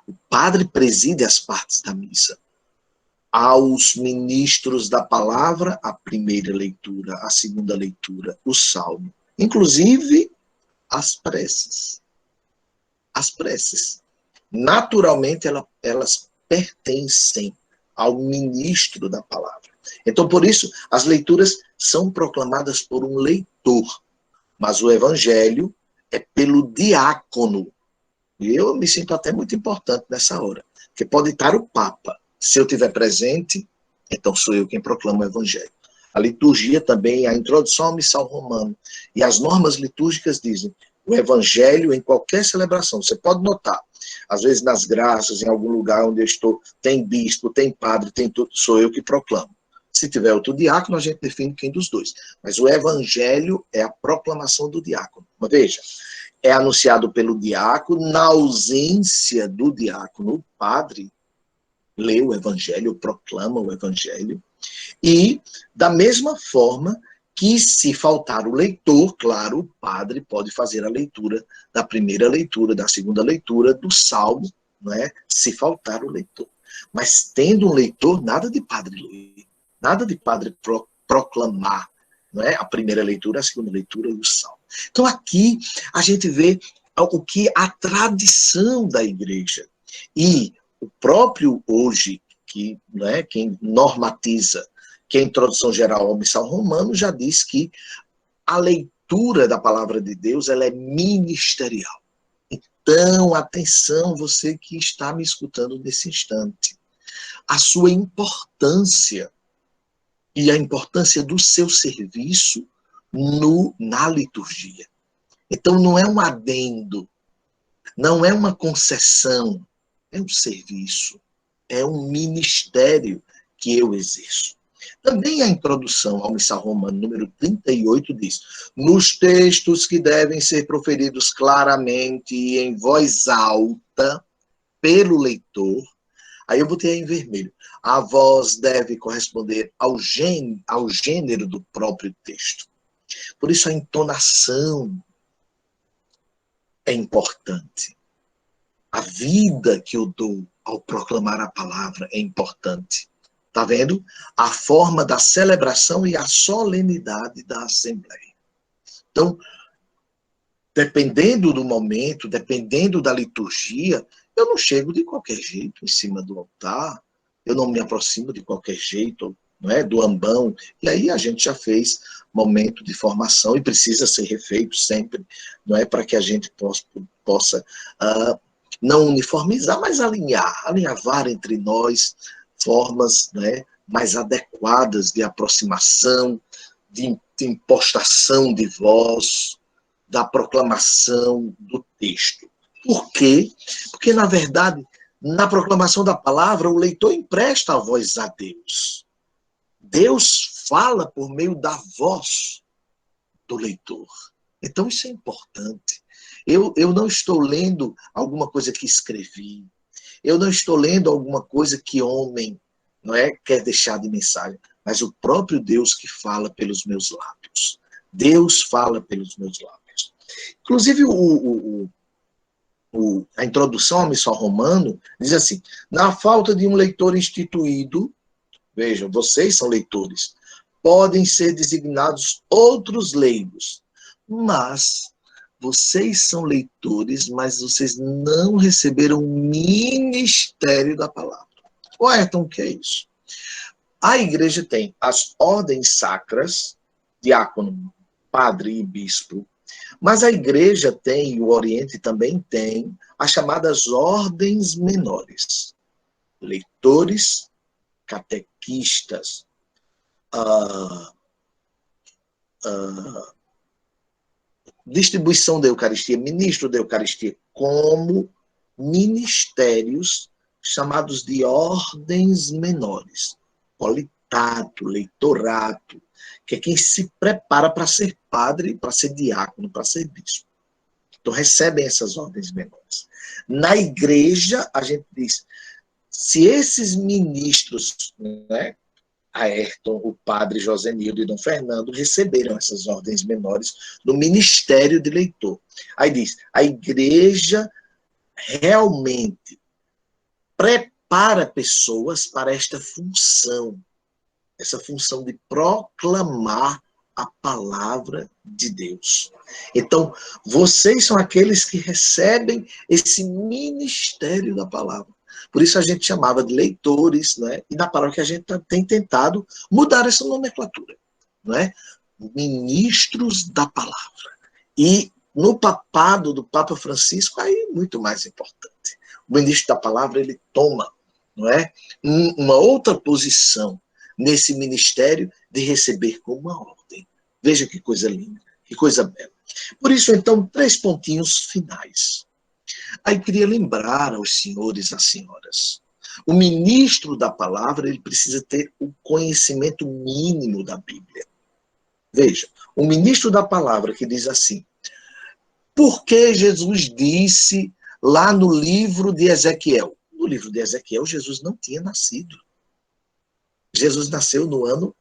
O padre preside as partes da missa. Aos ministros da palavra, a primeira leitura, a segunda leitura, o salmo. Inclusive, as preces. As preces. Naturalmente, elas pertencem ao ministro da palavra. Então, por isso, as leituras são proclamadas por um leitor, mas o evangelho é pelo diácono. E eu me sinto até muito importante nessa hora, porque pode estar o Papa. Se eu estiver presente, então sou eu quem proclama o evangelho. A liturgia também, a introdução ao missal romano e as normas litúrgicas dizem o evangelho em qualquer celebração. Você pode notar, às vezes nas graças, em algum lugar onde eu estou, tem bispo, tem padre, tem tudo, sou eu que proclamo. Se tiver outro diácono, a gente define quem dos dois. Mas o evangelho é a proclamação do diácono. Mas veja, é anunciado pelo diácono, na ausência do diácono, o padre lê o evangelho, proclama o evangelho, e da mesma forma que se faltar o leitor, claro, o padre pode fazer a leitura da primeira leitura, da segunda leitura, do salmo, não é? Se faltar o leitor. Mas tendo um leitor, nada de padre ler. Nada de padre proclamar, não é? A primeira leitura, a segunda leitura e o salmo. Então aqui a gente vê o que a tradição da igreja e o próprio hoje, que, não é, quem normatiza, que é a introdução geral ao missal romano, já diz que a leitura da palavra de Deus ela é ministerial. Então, atenção, você que está me escutando nesse instante. A sua importância e a importância do seu serviço na liturgia. Então, não é um adendo, não é uma concessão, é um serviço, é um ministério que eu exerço. Também a introdução ao missal romano, número 38, diz: nos textos que devem ser proferidos claramente e em voz alta pelo leitor, aí eu botei aí em vermelho, a voz deve corresponder ao gênero do próprio texto. Por isso a entonação é importante. A vida que eu dou ao proclamar a palavra é importante. Está vendo? A forma da celebração e a solenidade da Assembleia. Então, dependendo do momento, dependendo da liturgia, eu não chego de qualquer jeito em cima do altar, eu não me aproximo de qualquer jeito, não é? Do ambão. E aí a gente já fez momento de formação e precisa ser refeito sempre, não é? Para que a gente possa não uniformizar, mas alinhavar entre nós formas, né, mais adequadas de aproximação, de impostação de voz, da proclamação do texto. Por quê? Porque, na verdade, na proclamação da palavra, o leitor empresta a voz a Deus. Deus fala por meio da voz do leitor. Então, isso é importante. Eu não estou lendo alguma coisa que escrevi. Eu não estou lendo alguma coisa que homem, não é, quer deixar de mensagem, mas o próprio Deus que fala pelos meus lábios. Deus fala pelos meus lábios. Inclusive, a introdução ao missal romano diz assim: na falta de um leitor instituído, vejam, vocês são leitores, podem ser designados outros leigos, mas vocês são leitores, mas vocês não receberam o ministério da palavra. Então, o que é isso? A igreja tem as ordens sacras, diácono, padre e bispo, mas a igreja tem, e o Oriente também tem, as chamadas ordens menores. Leitores, catequistas, distribuição da Eucaristia, ministro da Eucaristia, como ministérios chamados de ordens menores. Politato, leitorato, que é quem se prepara para ser padre, para ser diácono, para ser bispo. Então, recebem essas ordens menores. Na igreja, a gente diz, se esses ministros, né, Ayrton, o padre Josenildo e Dom Fernando receberam essas ordens menores no ministério de leitor. Aí diz, a igreja realmente prepara pessoas para esta função, essa função de proclamar a palavra de Deus. Então, vocês são aqueles que recebem esse ministério da palavra. Por isso a gente chamava de leitores, né? E na palavra que a gente tem tentado mudar essa nomenclatura, não é? Ministros da palavra. E no papado do Papa Francisco, aí muito mais importante. O ministro da palavra, ele toma, não é? Uma outra posição nesse ministério de receber como uma ordem. Veja que coisa linda, que coisa bela. Por isso, então, 3 pontinhos finais. Aí queria lembrar aos senhores e às senhoras, o ministro da palavra, ele precisa ter o conhecimento mínimo da Bíblia. Veja, o ministro da palavra que diz assim, por que Jesus disse lá no livro de Ezequiel? No livro de Ezequiel, Jesus não tinha nascido. Jesus nasceu no ano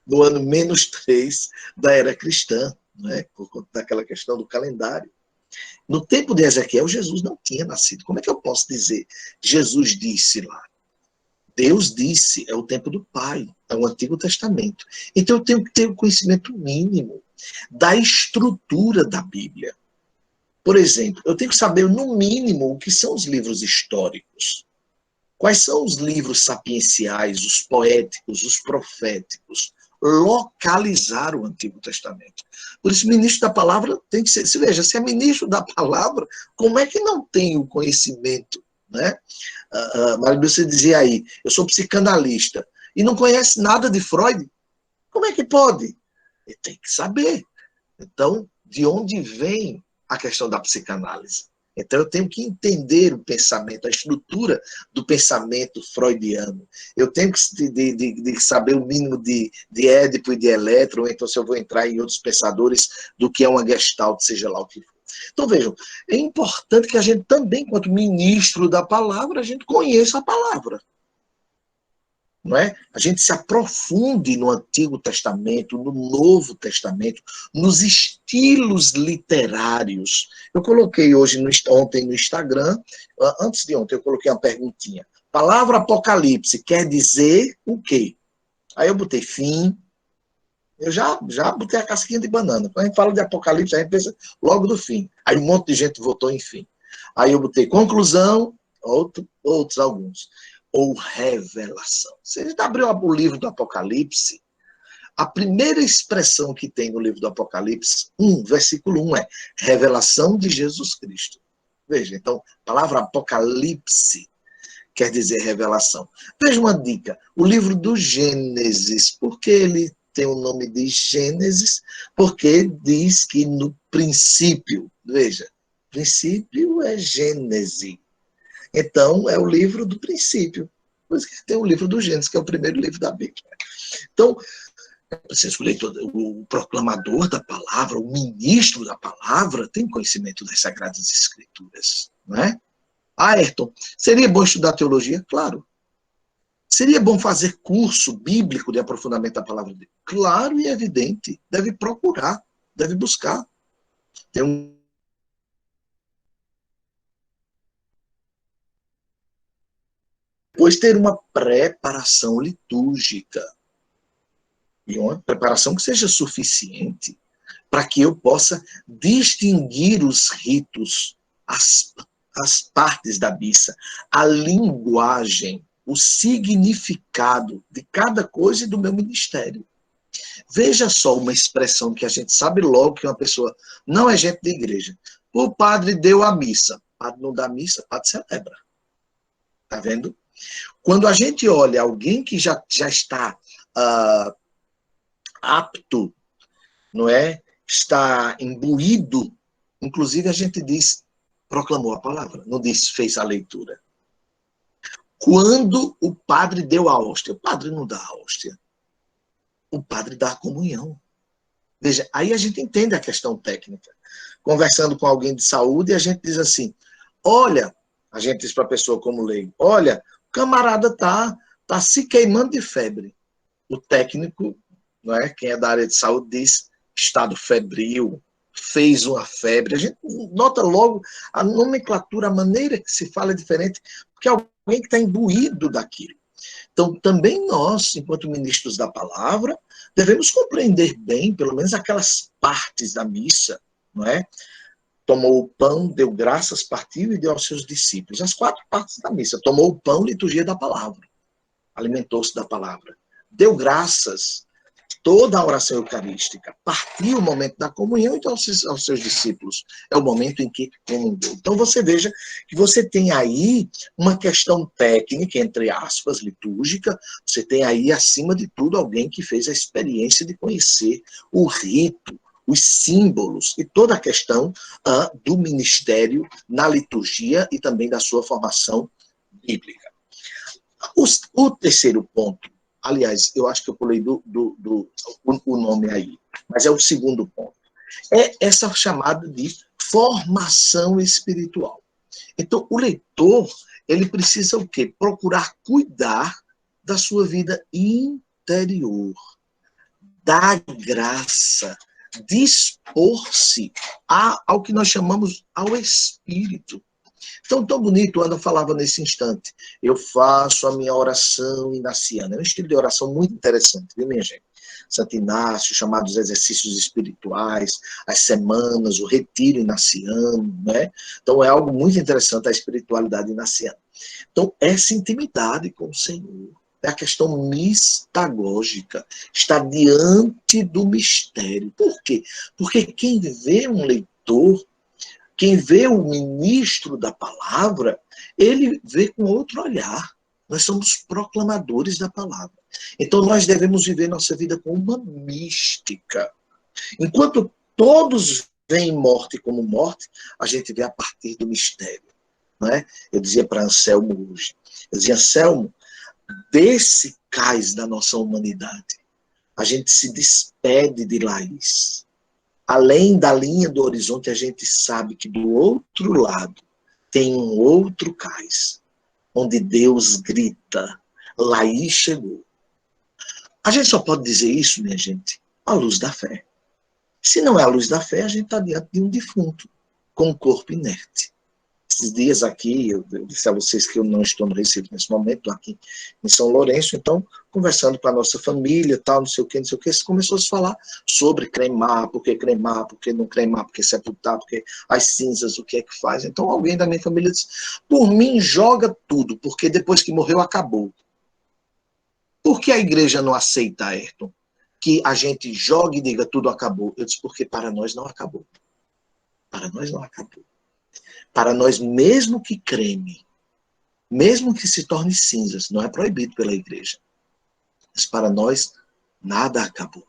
-3 da era cristã, né? Por conta daquela questão do calendário. No tempo de Ezequiel, Jesus não tinha nascido. Como é que eu posso dizer? Jesus disse lá. Deus disse, é o tempo do Pai, é o Antigo Testamento. Então eu tenho que ter o conhecimento mínimo da estrutura da Bíblia. Por exemplo, eu tenho que saber, no mínimo, o que são os livros históricos. Quais são os livros sapienciais, os poéticos, os proféticos? Localizar o Antigo Testamento. Por isso, ministro da palavra tem que ser. Se veja, se é ministro da palavra, como é que não tem o conhecimento? Né? Maria Lúcia dizia aí, eu sou psicanalista, e não conhece nada de Freud? Como é que pode? Ele tem que saber. Então, de onde vem a questão da psicanálise? Então, eu tenho que entender o pensamento, a estrutura do pensamento freudiano. Eu tenho que de saber o mínimo de Édipo e de Eletro, ou então se eu vou entrar em outros pensadores do que é uma Gestalt, seja lá o que for. Então, vejam, é importante que a gente também, enquanto ministro da palavra, a gente conheça a palavra. Não é? A gente se aprofunde no Antigo Testamento, no Novo Testamento, nos estilos literários. Eu coloquei ontem no Instagram, antes de ontem, eu coloquei uma perguntinha. Palavra Apocalipse quer dizer o quê? Aí eu botei fim. Eu já botei a casquinha de banana. Quando a gente fala de Apocalipse, a gente pensa logo do fim. Aí um monte de gente votou em fim. Aí eu botei conclusão, outros alguns. Ou revelação. Se a gente abrir o livro do Apocalipse, a primeira expressão que tem no livro do Apocalipse, versículo 1 é revelação de Jesus Cristo. Veja, então, a palavra Apocalipse quer dizer revelação. Veja uma dica, o livro do Gênesis, por que ele tem o nome de Gênesis? Porque diz que no princípio, veja, princípio é Gênese. Então, é o livro do princípio. Por isso que tem o livro do Gênesis, que é o primeiro livro da Bíblia. Então, você escolher o proclamador da palavra, o ministro da palavra, tem conhecimento das Sagradas Escrituras, não é? Ayrton, seria bom estudar teologia? Claro. Seria bom fazer curso bíblico de aprofundamento da palavra de Deus? Claro e evidente. Deve procurar, deve buscar. Tem Depois ter uma preparação litúrgica. E uma preparação que seja suficiente para que eu possa distinguir os ritos, as partes da missa, a linguagem, o significado de cada coisa e do meu ministério. Veja só uma expressão que a gente sabe logo que uma pessoa não é gente de igreja. O padre deu a missa. O padre não dá missa, o padre celebra. Está vendo? Quando a gente olha alguém que já está apto, não é? Está imbuído, inclusive a gente diz, proclamou a palavra, não diz fez a leitura. Quando o padre deu a hóstia, o padre não dá a hóstia, o padre dá a comunhão. Veja, aí a gente entende a questão técnica. Conversando com alguém de saúde, a gente diz assim, olha, a gente diz para a pessoa como leigo, olha, o camarada tá se queimando de febre. O técnico, não é? Quem é da área de saúde diz estado febril, fez uma febre. A gente nota logo a nomenclatura, a maneira que se fala é diferente, porque é alguém que está imbuído daquilo. Então, também nós, enquanto ministros da palavra, devemos compreender bem, pelo menos aquelas partes da missa, não é? Tomou o pão, deu graças, partiu e deu aos seus discípulos. As 4 partes da missa. Tomou o pão, liturgia da palavra. Alimentou-se da palavra. Deu graças, toda a oração eucarística. Partiu o momento da comunhão e deu aos seus discípulos. É o momento em que comungou. Então você veja que você tem aí uma questão técnica, entre aspas, litúrgica. Você tem aí, acima de tudo, alguém que fez a experiência de conhecer o rito, os símbolos e toda a questão do ministério na liturgia e também da sua formação bíblica. O terceiro ponto, aliás, eu acho que eu pulei o nome aí, mas é o segundo ponto, é essa chamada de formação espiritual. Então, o leitor, ele precisa o quê? Procurar cuidar da sua vida interior, da graça, dispor-se ao que nós chamamos ao Espírito. Então, tão bonito, Ana falava nesse instante. Eu faço a minha oração inaciana. É um estilo de oração muito interessante, viu, minha gente? Santo Inácio, chamados exercícios espirituais, as semanas, o retiro inaciano, né? Então, é algo muito interessante a espiritualidade inaciana. Então, essa intimidade com o Senhor é a questão mistagógica, está diante do mistério. Por quê? Porque quem vê um leitor, quem vê o ministro da palavra, ele vê com outro olhar. Nós somos proclamadores da palavra. Então nós devemos viver nossa vida com uma mística. Enquanto todos veem morte como morte, a gente vê a partir do mistério. Não é? Eu dizia para Anselmo hoje, eu dizia, Anselmo, desse cais da nossa humanidade, a gente se despede de Laís. Além da linha do horizonte, a gente sabe que do outro lado tem um outro cais, onde Deus grita, Laís chegou. A gente só pode dizer isso, minha gente, à luz da fé. Se não é à luz da fé, a gente está diante de um defunto, com um corpo inerte. Esses dias aqui, eu disse a vocês que eu não estou no Recife nesse momento, estou aqui em São Lourenço, então, conversando com a nossa família, tal, não sei o que, começou a se falar sobre cremar, por que não cremar, por que sepultar, porque as cinzas, o que é que faz. Então, alguém da minha família disse, por mim, joga tudo, porque depois que morreu, acabou. Por que a igreja não aceita, Ayrton, que a gente jogue e diga tudo acabou? Eu disse, porque para nós não acabou. Para nós não acabou. Para nós, mesmo que creme, mesmo que se torne cinzas, não é proibido pela igreja. Mas para nós, nada acabou.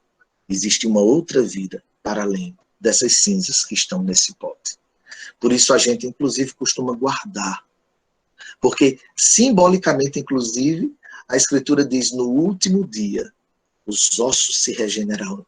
Existe uma outra vida para além dessas cinzas que estão nesse pote. Por isso a gente, inclusive, costuma guardar. Porque, simbolicamente, inclusive, a Escritura diz, no último dia, os ossos se regenerarão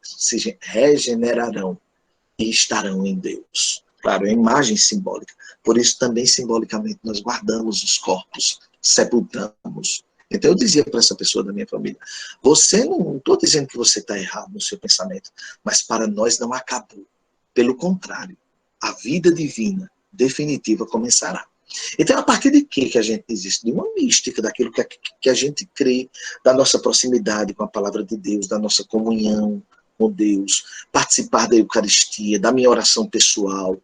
e estarão em Deus. Claro, é imagem simbólica. Por isso, também simbolicamente, nós guardamos os corpos, sepultamos. Então, eu dizia para essa pessoa da minha família, você não estou dizendo que você está errado no seu pensamento, mas para nós não acabou. Pelo contrário, a vida divina, definitiva, começará. Então, a partir de que a gente diz isso? De uma mística, daquilo que a gente crê, da nossa proximidade com a palavra de Deus, da nossa comunhão com Deus, participar da Eucaristia, da minha oração pessoal,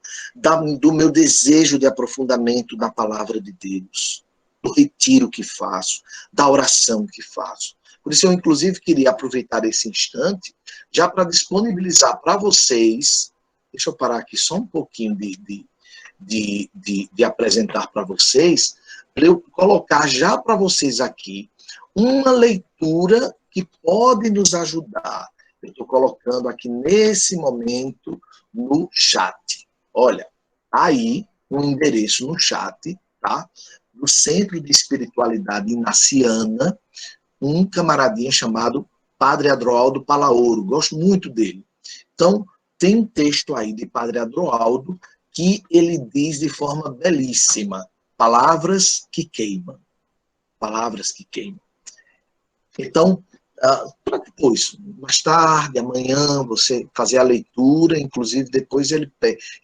do meu desejo de aprofundamento da palavra de Deus, do retiro que faço, da oração que faço. Por isso eu, inclusive, queria aproveitar esse instante já para disponibilizar para vocês, deixa eu parar aqui só um pouquinho de apresentar para vocês, para eu colocar já para vocês aqui uma leitura que pode nos ajudar. Eu estou colocando aqui nesse momento no chat. Olha, aí um endereço no chat, tá? Do Centro de Espiritualidade Inaciana, um camaradinha chamado Padre Adroaldo Palaoro. Gosto muito dele. Então, tem um texto aí de Padre Adroaldo que ele diz de forma belíssima, palavras que queimam. Palavras que queimam. Então, para depois, mais tarde, amanhã, você fazer a leitura, inclusive depois ele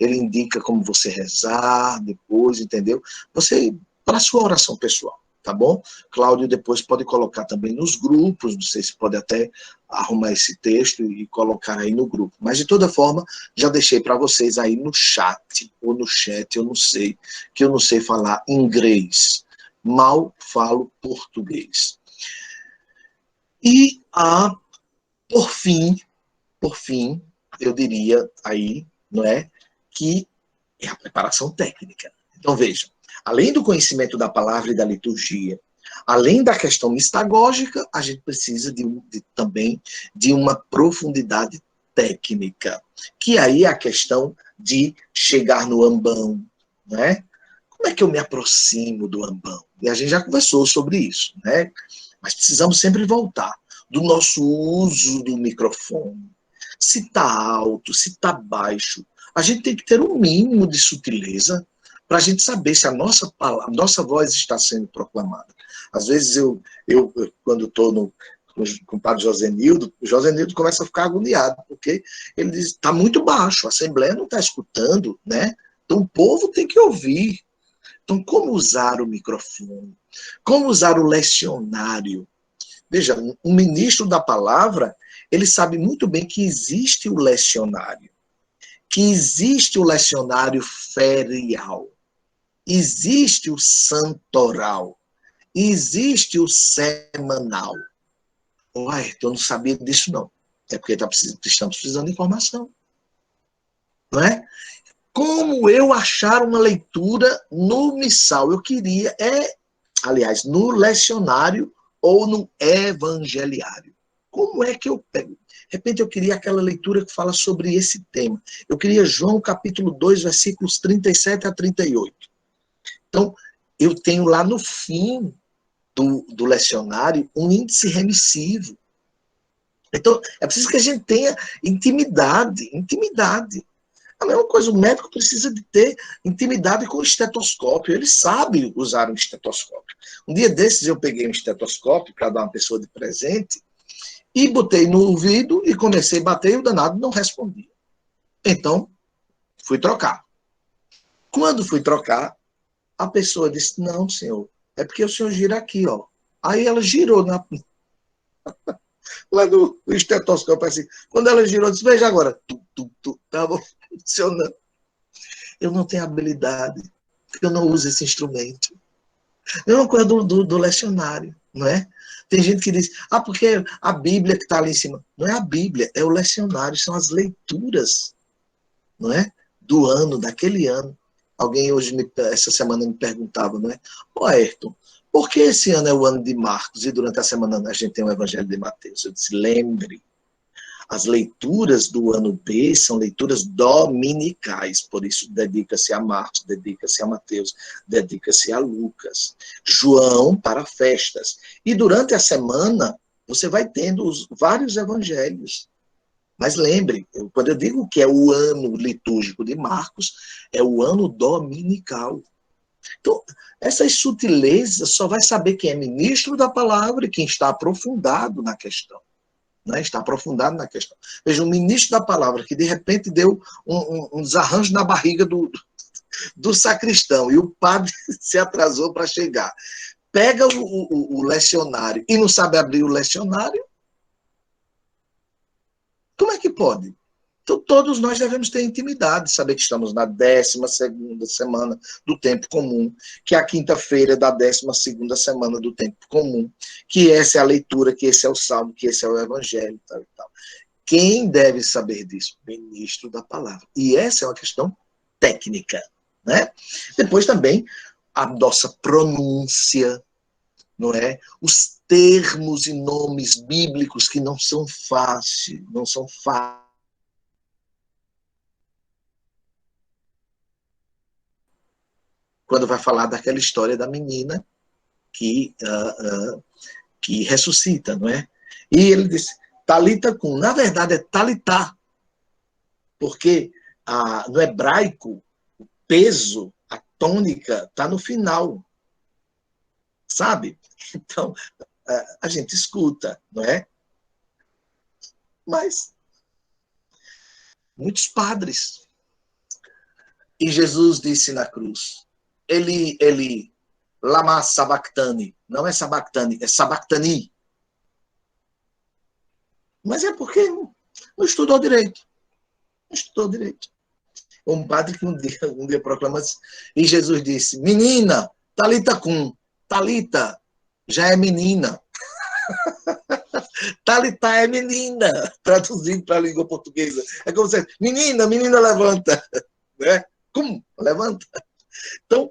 indica como você rezar, depois, entendeu? Você, para a sua oração pessoal, tá bom? Cláudio depois pode colocar também nos grupos, não sei se pode até arrumar esse texto e colocar aí no grupo. Mas, de toda forma, já deixei para vocês aí no chat, ou no chat, eu não sei, que eu não sei falar inglês. Mal falo português. E, por fim, eu diria aí, não é, que é a preparação técnica. Então, vejam, além do conhecimento da palavra e da liturgia, além da questão mistagógica, a gente precisa também de uma profundidade técnica, que aí é a questão de chegar no ambão, né? Como é que eu me aproximo do ambão? E a gente já conversou sobre isso, né? Mas precisamos sempre voltar do nosso uso do microfone. Se está alto, se está baixo, a gente tem que ter um mínimo de sutileza para a gente saber se a nossa voz está sendo proclamada. Às vezes eu quando estou com o padre Josenildo, o Josenildo começa a ficar agoniado, porque ele diz, está muito baixo, a Assembleia não está escutando, né? Então o povo tem que ouvir. Então, como usar o microfone? Como usar o lecionário? Veja, um ministro da palavra, ele sabe muito bem que existe o lecionário, que existe o lecionário ferial, existe o santoral, existe o semanal. Uai, eu não sabia disso, não. É porque estamos precisando de informação. Não é? Como eu achar uma leitura no missal? Eu queria, aliás, no lecionário ou no evangeliário. Como é que eu pego? De repente eu queria aquela leitura que fala sobre esse tema. Eu queria João capítulo 2, versículos 37 a 38. Então, eu tenho lá no fim do lecionário um índice remissivo. Então, é preciso que a gente tenha intimidade. A mesma coisa, o médico precisa de ter intimidade com o estetoscópio. Ele sabe usar um estetoscópio. Um dia desses eu peguei um estetoscópio para dar uma pessoa de presente e botei no ouvido e comecei a bater e o danado não respondia. Então, fui trocar. Quando fui trocar, a pessoa disse, não, senhor, é porque o senhor gira aqui, ó. Aí ela girou lá no estetoscópio, assim. Quando ela girou, disse, veja agora. Estava funcionando. Eu não tenho habilidade, porque eu não uso esse instrumento. É uma coisa do lecionário, não é? Tem gente que diz, porque a Bíblia que está ali em cima. Não é a Bíblia, é o lecionário, são as leituras, não é? Do ano, daquele ano. Alguém hoje, essa semana, me perguntava, não é? Ô, Ayrton, por que esse ano é o ano de Marcos e durante a semana a gente tem o Evangelho de Mateus? Eu disse, lembre, as leituras do ano B são leituras dominicais, por isso dedica-se a Marcos, dedica-se a Mateus, dedica-se a Lucas. João para festas. E durante a semana, você vai tendo vários evangelhos. Mas lembre, quando eu digo que é o ano litúrgico de Marcos, é o ano dominical. Então, essas sutilezas só vai saber quem é ministro da palavra e quem está aprofundado na questão. Né? Está aprofundado na questão. Veja, um ministro da palavra que de repente deu um desarranjo na barriga do sacristão e o padre se atrasou para chegar. Pega o lecionário e não sabe abrir o lecionário, como é que pode? Então, todos nós devemos ter intimidade, saber que estamos na 12ª semana do tempo comum, que é a quinta-feira da 12ª semana do tempo comum, que essa é a leitura, que esse é o salmo, que esse é o evangelho, tal e tal. Quem deve saber disso? Ministro da palavra. E essa é uma questão técnica, né? Depois também a nossa pronúncia, não é? Os termos e nomes bíblicos que não são fáceis, não são fáceis. Quando vai falar daquela história da menina que ressuscita, não é? E ele disse, Talita cum, na verdade é Talitá, porque no hebraico, o peso, a tônica, está no final, sabe? Então, a gente escuta, não é? Mas, muitos padres. E Jesus disse na cruz, ele lama sabactani, não é sabactani, é sabactani. Mas é porque não estudou direito. Não estudou direito. Um padre que um dia proclama assim, e Jesus disse, menina, talita cum, talita já é menina. Talita é menina, traduzindo para a língua portuguesa. É como se menina, menina levanta. Né? Cum, levanta. Então,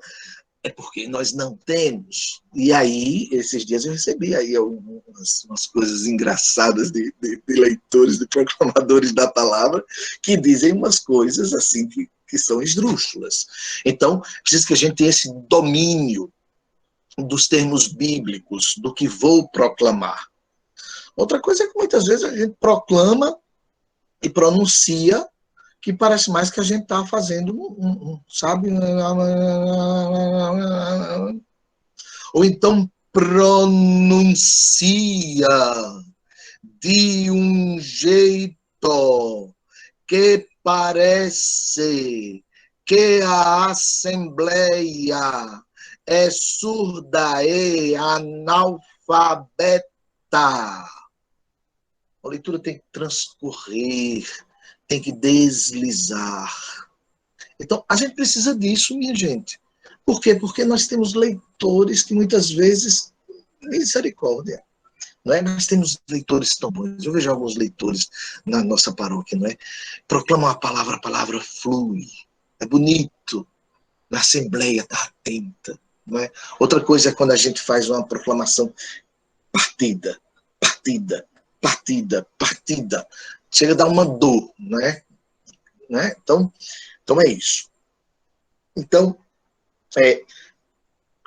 é porque nós não temos. E aí, esses dias eu recebi aí umas coisas engraçadas de leitores, de proclamadores da palavra, que dizem umas coisas assim que são esdrúxulas. Então, precisa que a gente tenha esse domínio dos termos bíblicos, do que vou proclamar. Outra coisa é que muitas vezes a gente proclama e pronuncia que parece mais que a gente está fazendo, sabe? Ou então pronuncia de um jeito que parece que a Assembleia é surda e analfabeta. A leitura tem que transcorrer, tem que deslizar. Então, a gente precisa disso, minha gente. Por quê? Porque nós temos leitores que muitas vezes, misericórdia, não é? Nós temos leitores tão bons. Eu vejo alguns leitores na nossa paróquia, não é? Proclamam a palavra flui. É bonito. Na Assembleia está atenta, não é? Outra coisa é quando a gente faz uma proclamação partida, partida, partida, partida. Chega a dar uma dor, não é? Então é isso. Então,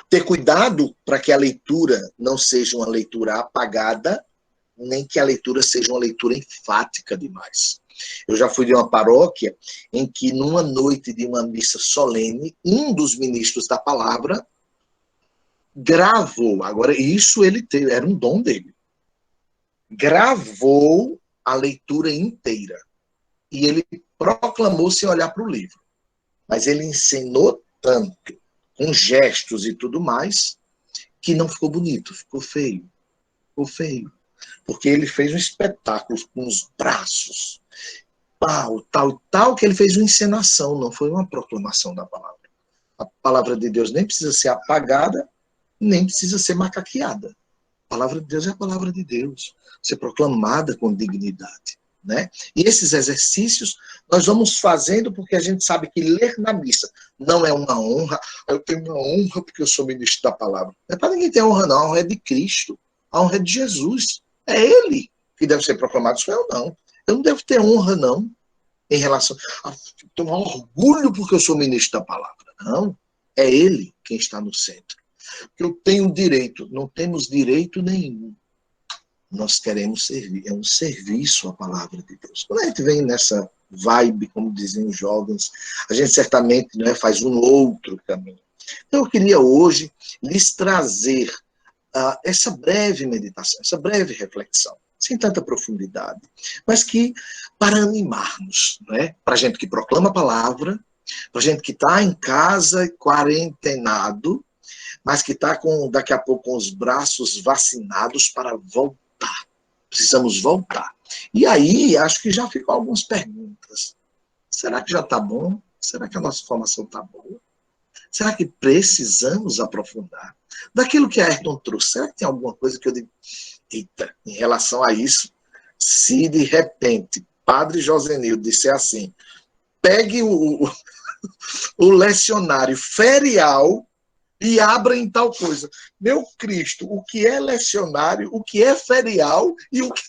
ter cuidado para que a leitura não seja uma leitura apagada, nem que a leitura seja uma leitura enfática demais. Eu já fui de uma paróquia em que, numa noite de uma missa solene, um dos ministros da palavra gravou, agora isso ele teve, era um dom dele, gravou a leitura inteira. E ele proclamou sem olhar para o livro. Mas ele ensinou tanto, com gestos e tudo mais, que não ficou bonito, ficou feio. Ficou feio. Porque ele fez um espetáculo com os braços, tal, que ele fez uma encenação, não foi uma proclamação da palavra. A palavra de Deus nem precisa ser apagada, nem precisa ser macaqueada. A palavra de Deus é a palavra de Deus, ser proclamada com dignidade. Né? E esses exercícios nós vamos fazendo porque a gente sabe que ler na missa não é uma honra. Eu tenho uma honra porque eu sou ministro da palavra. Não é para ninguém ter honra, não. A honra é de Cristo. A honra é de Jesus. É Ele que deve ser proclamado, sou eu não. Eu não devo ter honra, não, em relação a ter um orgulho porque eu sou ministro da palavra. Não. É Ele quem está no centro. Eu tenho direito. Não temos direito nenhum. Nós queremos servir, é um serviço à palavra de Deus. Quando a gente vem nessa vibe, como diziam os jovens, a gente certamente, não é, faz um outro caminho. Então eu queria hoje lhes trazer essa breve meditação, essa breve reflexão, sem tanta profundidade, mas que para animarmos, não é? Para a gente que proclama a palavra, para a gente que está em casa quarentenado, mas que está daqui a pouco com os braços vacinados para voltar. Precisamos voltar. E aí, acho que já ficou algumas perguntas. Será que já está bom? Será que a nossa formação está boa? Será que precisamos aprofundar? Daquilo que a Ayrton trouxe, será que tem alguma coisa que eu digo, eita, em relação a isso, se de repente Padre Josenildo disser assim, pegue o lecionário ferial e abra em tal coisa. Meu Cristo, o que é lecionário, o que é ferial e o que...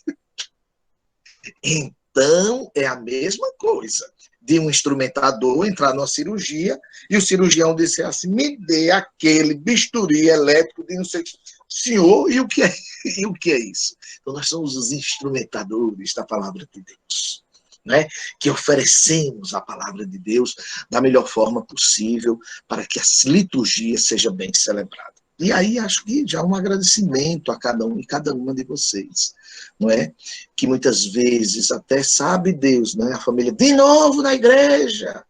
Então, é a mesma coisa de um instrumentador entrar numa cirurgia e o cirurgião disser assim, me dê aquele bisturi elétrico de não sei o que. Senhor, e o que é isso? Então, nós somos os instrumentadores da palavra de Deus. Né, que oferecemos a palavra de Deus da melhor forma possível para que a liturgia seja bem celebrada. E aí acho que já um agradecimento a cada um e cada uma de vocês, não é? Que muitas vezes até sabe Deus, né? A família, de novo na igreja,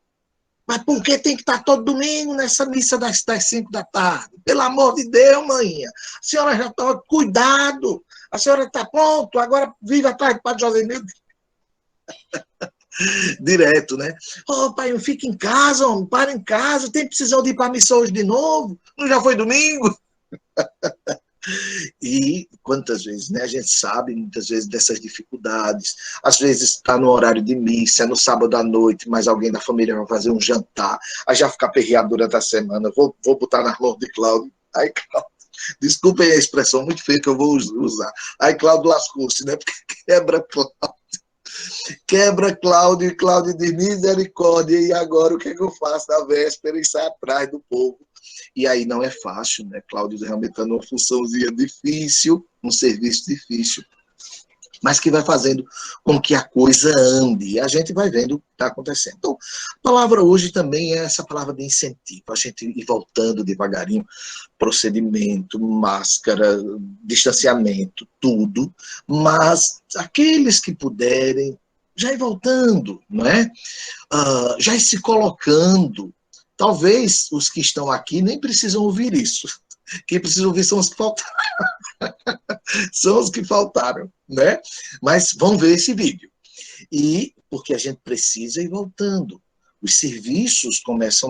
mas por que tem que estar todo domingo nessa missa das 5 da tarde? Pelo amor de Deus, manhã, a senhora já está, cuidado, a senhora está pronto, agora vive atrás do Padre Josenildo. Direto, né? Ô, pai, não fica em casa, homem, para em casa, tem precisão de ir para a missa hoje de novo? Não já foi domingo? E quantas vezes, né? A gente sabe muitas vezes dessas dificuldades. Às vezes está no horário de missa, no sábado à noite, mas alguém da família vai fazer um jantar, aí já fica aperreado durante a semana. Vou botar nas mãos de Cláudio. Aí, Cláudio, desculpem a expressão muito feia que eu vou usar. Aí Cláudio lascou-se, né? Porque quebra Cláudio. Quebra Cláudio e Cláudio diz misericórdia, e agora o que eu faço na véspera e sai atrás do povo? E aí não é fácil, né? Cláudio realmente está numa funçãozinha difícil, um serviço difícil, mas que vai fazendo com que a coisa ande, e a gente vai vendo o que está acontecendo. Então, a palavra hoje também é essa palavra de incentivo, a gente ir voltando devagarinho, procedimento, máscara, distanciamento, tudo, mas aqueles que puderem, já ir voltando, não é? Já ir se colocando. Talvez os que estão aqui nem precisam ouvir isso. Quem precisa ouvir são os que faltaram. São os que faltaram, né? Mas vão ver esse vídeo. E porque a gente precisa ir voltando. Os serviços começam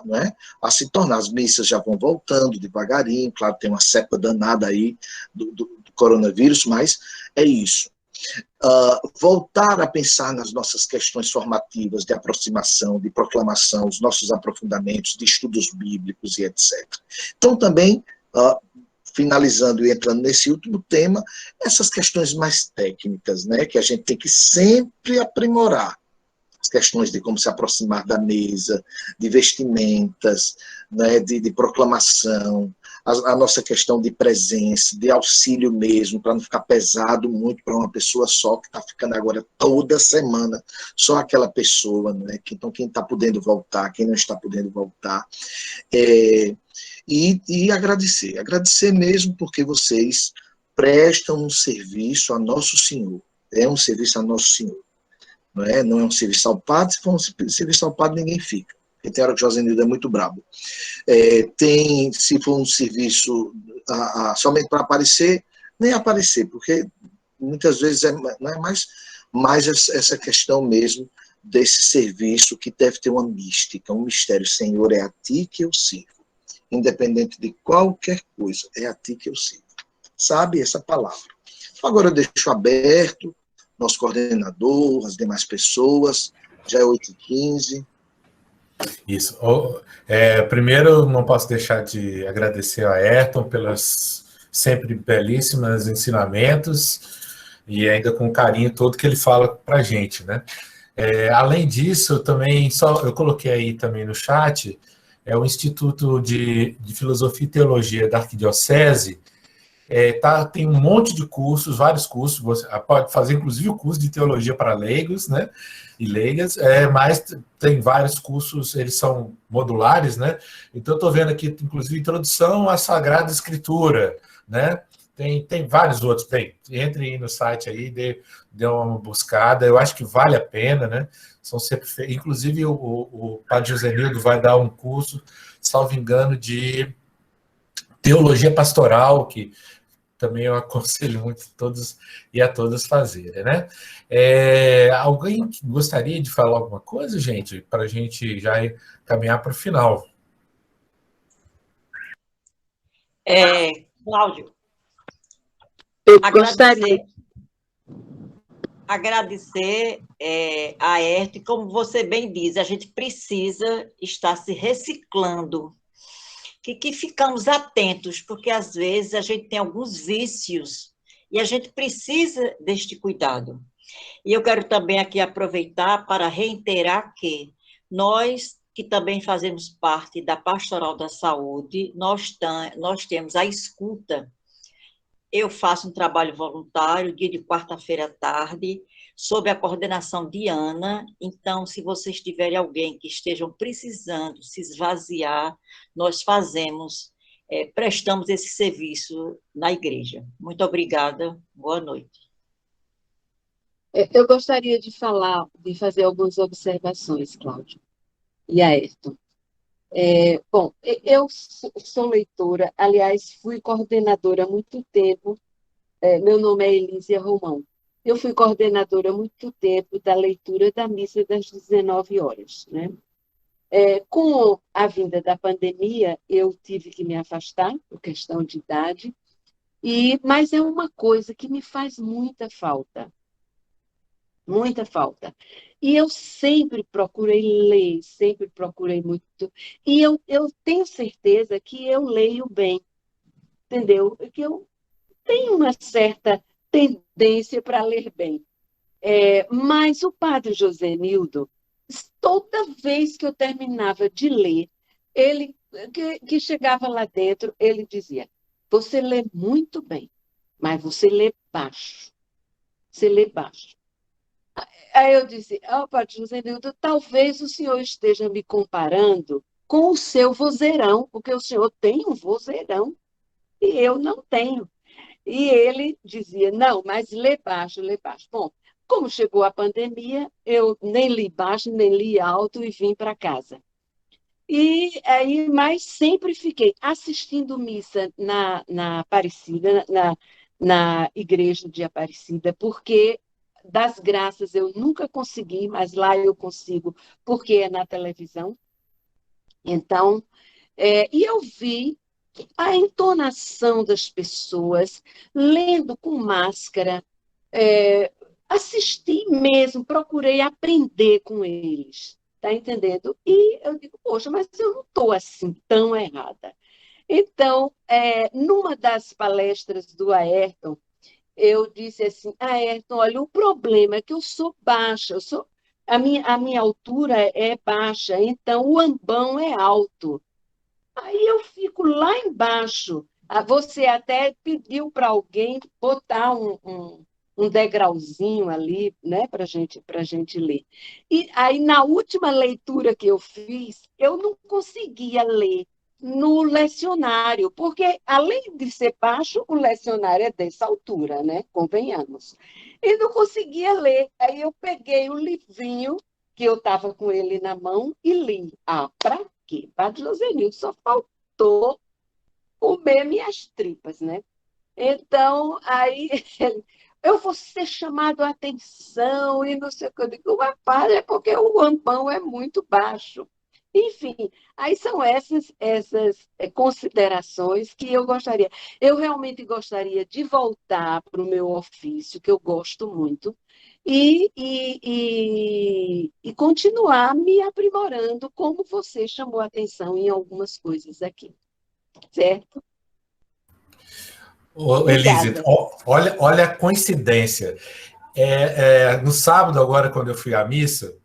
não é? A se tornar, as missas já vão voltando devagarinho, claro, tem uma cepa danada aí do coronavírus, mas é isso. Voltar a pensar nas nossas questões formativas de aproximação, de proclamação, os nossos aprofundamentos, de estudos bíblicos e etc. Então, também, finalizando e entrando nesse último tema, essas questões mais técnicas, né, que a gente tem que sempre aprimorar. As questões de como se aproximar da mesa, de vestimentas, né, de proclamação, a nossa questão de presença, de auxílio mesmo, para não ficar pesado muito para uma pessoa só, que está ficando agora toda semana, só aquela pessoa, né? Então, quem está podendo voltar, quem não está podendo voltar. E agradecer mesmo, porque vocês prestam um serviço a Nosso Senhor, é um serviço a Nosso Senhor. Não é um serviço ao padre, se for um serviço ao padre, ninguém fica. Porque tem hora que o Josenildo é muito brabo. Se for um serviço somente para aparecer, nem aparecer, porque muitas vezes não é mais essa questão mesmo desse serviço que deve ter uma mística, um mistério. Senhor, é a ti que eu sirvo. Independente de qualquer coisa, é a ti que eu sirvo. Sabe essa palavra? Agora eu deixo aberto, nosso coordenador, as demais pessoas, já é 8h15. Isso. Primeiro, não posso deixar de agradecer a Ayrton pelas sempre belíssimas ensinamentos e ainda com o carinho todo que ele fala para a gente, né? Além disso, também, eu coloquei aí também no chat, o Instituto de Filosofia e Teologia da Arquidiocese, tem um monte de cursos, vários cursos, você pode fazer inclusive o curso de teologia para leigos, né, e leigas, mas tem vários cursos, eles são modulares, né, então eu estou vendo aqui, inclusive, introdução à Sagrada Escritura, né, tem vários outros, entre aí no site aí, dê uma buscada, eu acho que vale a pena, né, são sempre, inclusive o Padre Josenildo vai dar um curso, salvo engano, de teologia pastoral, que também eu aconselho muito a todos e a todas fazerem, né? Alguém gostaria de falar alguma coisa, gente, para a gente já caminhar para o final? Cláudio, eu gostaria. Agradecer a Ayrton, como você bem diz, a gente precisa estar se reciclando, que ficamos atentos, porque às vezes a gente tem alguns vícios e a gente precisa deste cuidado. E eu quero também aqui aproveitar para reiterar que nós, que também fazemos parte da Pastoral da Saúde, nós temos a escuta. Eu faço um trabalho voluntário, dia de quarta-feira à tarde, sob a coordenação de Ana. Então, se vocês tiverem alguém que estejam precisando se esvaziar, nós prestamos esse serviço na igreja. Muito obrigada, boa noite. Eu gostaria de fazer algumas observações, Cláudio e Ayrton. Bom, eu sou leitora, aliás, fui coordenadora há muito tempo, meu nome é Elísia Romão. Eu fui coordenadora há muito tempo da leitura da missa das 19 horas, né? Com a vinda da pandemia, eu tive que me afastar, por questão de idade, mas é uma coisa que me faz muita falta. Muita falta. E eu sempre procurei ler, sempre procurei muito. E eu tenho certeza que eu leio bem, entendeu? Que eu tenho uma certa tendência para ler bem. Mas o padre Josenildo, toda vez que eu terminava de ler, ele que chegava lá dentro, ele dizia: você lê muito bem, mas você lê baixo. Você lê baixo. Aí eu disse: padre Josenildo, talvez o senhor esteja me comparando com o seu vozeirão, porque o senhor tem um vozeirão e eu não tenho. E ele dizia: não, mas lê baixo, lê baixo. Bom, Como chegou a pandemia, eu nem li baixo, nem li alto e vim para casa. E aí, mas sempre fiquei assistindo missa na Aparecida, na igreja de Aparecida, porque das graças eu nunca consegui, mas lá eu consigo, porque é na televisão. Então, e eu vi a entonação das pessoas, lendo com máscara, é, assisti mesmo, procurei aprender com eles, tá entendendo? E eu digo, poxa, mas eu não estou assim tão errada. Então, numa das palestras do Ayrton, eu disse assim, Ayrton, olha, o problema é que eu sou baixa, a minha altura é baixa, então o ambão é alto. Aí eu fico lá embaixo. Você até pediu para alguém botar um degrauzinho ali, né, para gente ler. E aí, na última leitura que eu fiz, eu não conseguia ler no lecionário, porque, além de ser baixo, o lecionário é dessa altura, né? Convenhamos. E não conseguia ler. Aí eu peguei o livrinho, que eu estava com ele na mão, e li. Para quê? Padre Josenildo só faltou comer minhas tripas, né? Então, aí eu vou ser chamado a atenção e não sei o que. Eu digo, mas padre, é porque o ambão é muito baixo. Enfim, aí são essas considerações que eu gostaria. Eu realmente gostaria de voltar para o meu ofício, que eu gosto muito, e continuar me aprimorando, como você chamou a atenção em algumas coisas aqui, certo? Ô, Elise, Obrigada. olha a coincidência. No sábado, agora, quando eu fui à missa,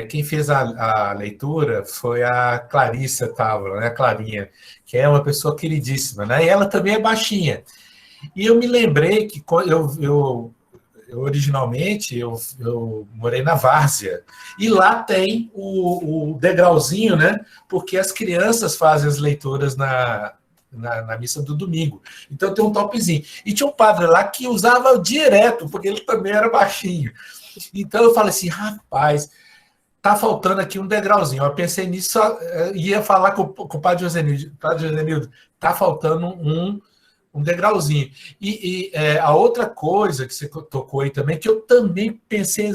quem fez a leitura foi a Clarissa Távola, né, a Clarinha, que é uma pessoa queridíssima, né? E ela também é baixinha. E eu me lembrei que eu originalmente eu morei na Várzea, e lá tem o degrauzinho, né? Porque as crianças fazem as leituras na missa do domingo. Então tem um topzinho. E tinha um padre lá que usava direto, porque ele também era baixinho. Então eu falei assim, rapaz, tá faltando aqui um degrauzinho. Eu pensei nisso, ia falar com o padre Josenildo. Padre Josenildo, tá faltando um degrauzinho. A outra coisa que você tocou aí também, que eu também pensei,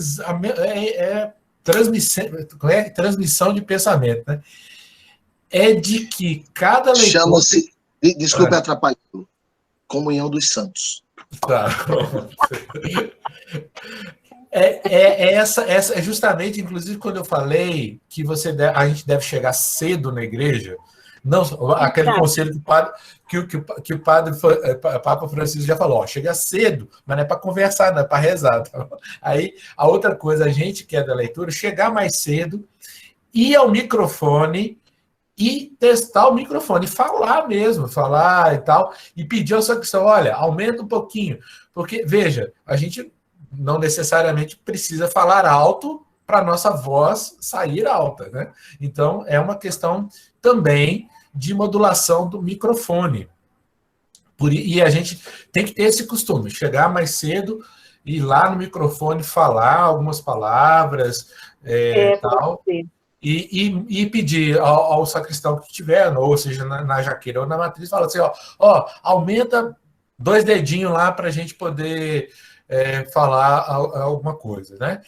transmissão de pensamento, né? É de que cada leitor... Chama-se, desculpe atrapalhar, Comunhão dos Santos. Tá. É justamente, inclusive, quando eu falei que a gente deve chegar cedo na igreja, não aquele conselho que o padre Papa Francisco já falou, chega cedo, mas não é para conversar, não é para rezar. Tá? Aí, a outra coisa, a gente que é da leitura, chegar mais cedo, ir ao microfone e testar o microfone, falar mesmo, falar e tal, e pedir ao sacristão, olha, aumenta um pouquinho, porque, veja, a gente não necessariamente precisa falar alto para a nossa voz sair alta, né? Então, é uma questão também de modulação do microfone. E a gente tem que ter esse costume, chegar mais cedo, ir lá no microfone, falar algumas palavras, tal, e pedir ao sacristão que tiver, ou seja, na jaqueira ou na matriz, fala assim, ó, aumenta 2 dedinhos lá para a gente poder falar alguma coisa, né?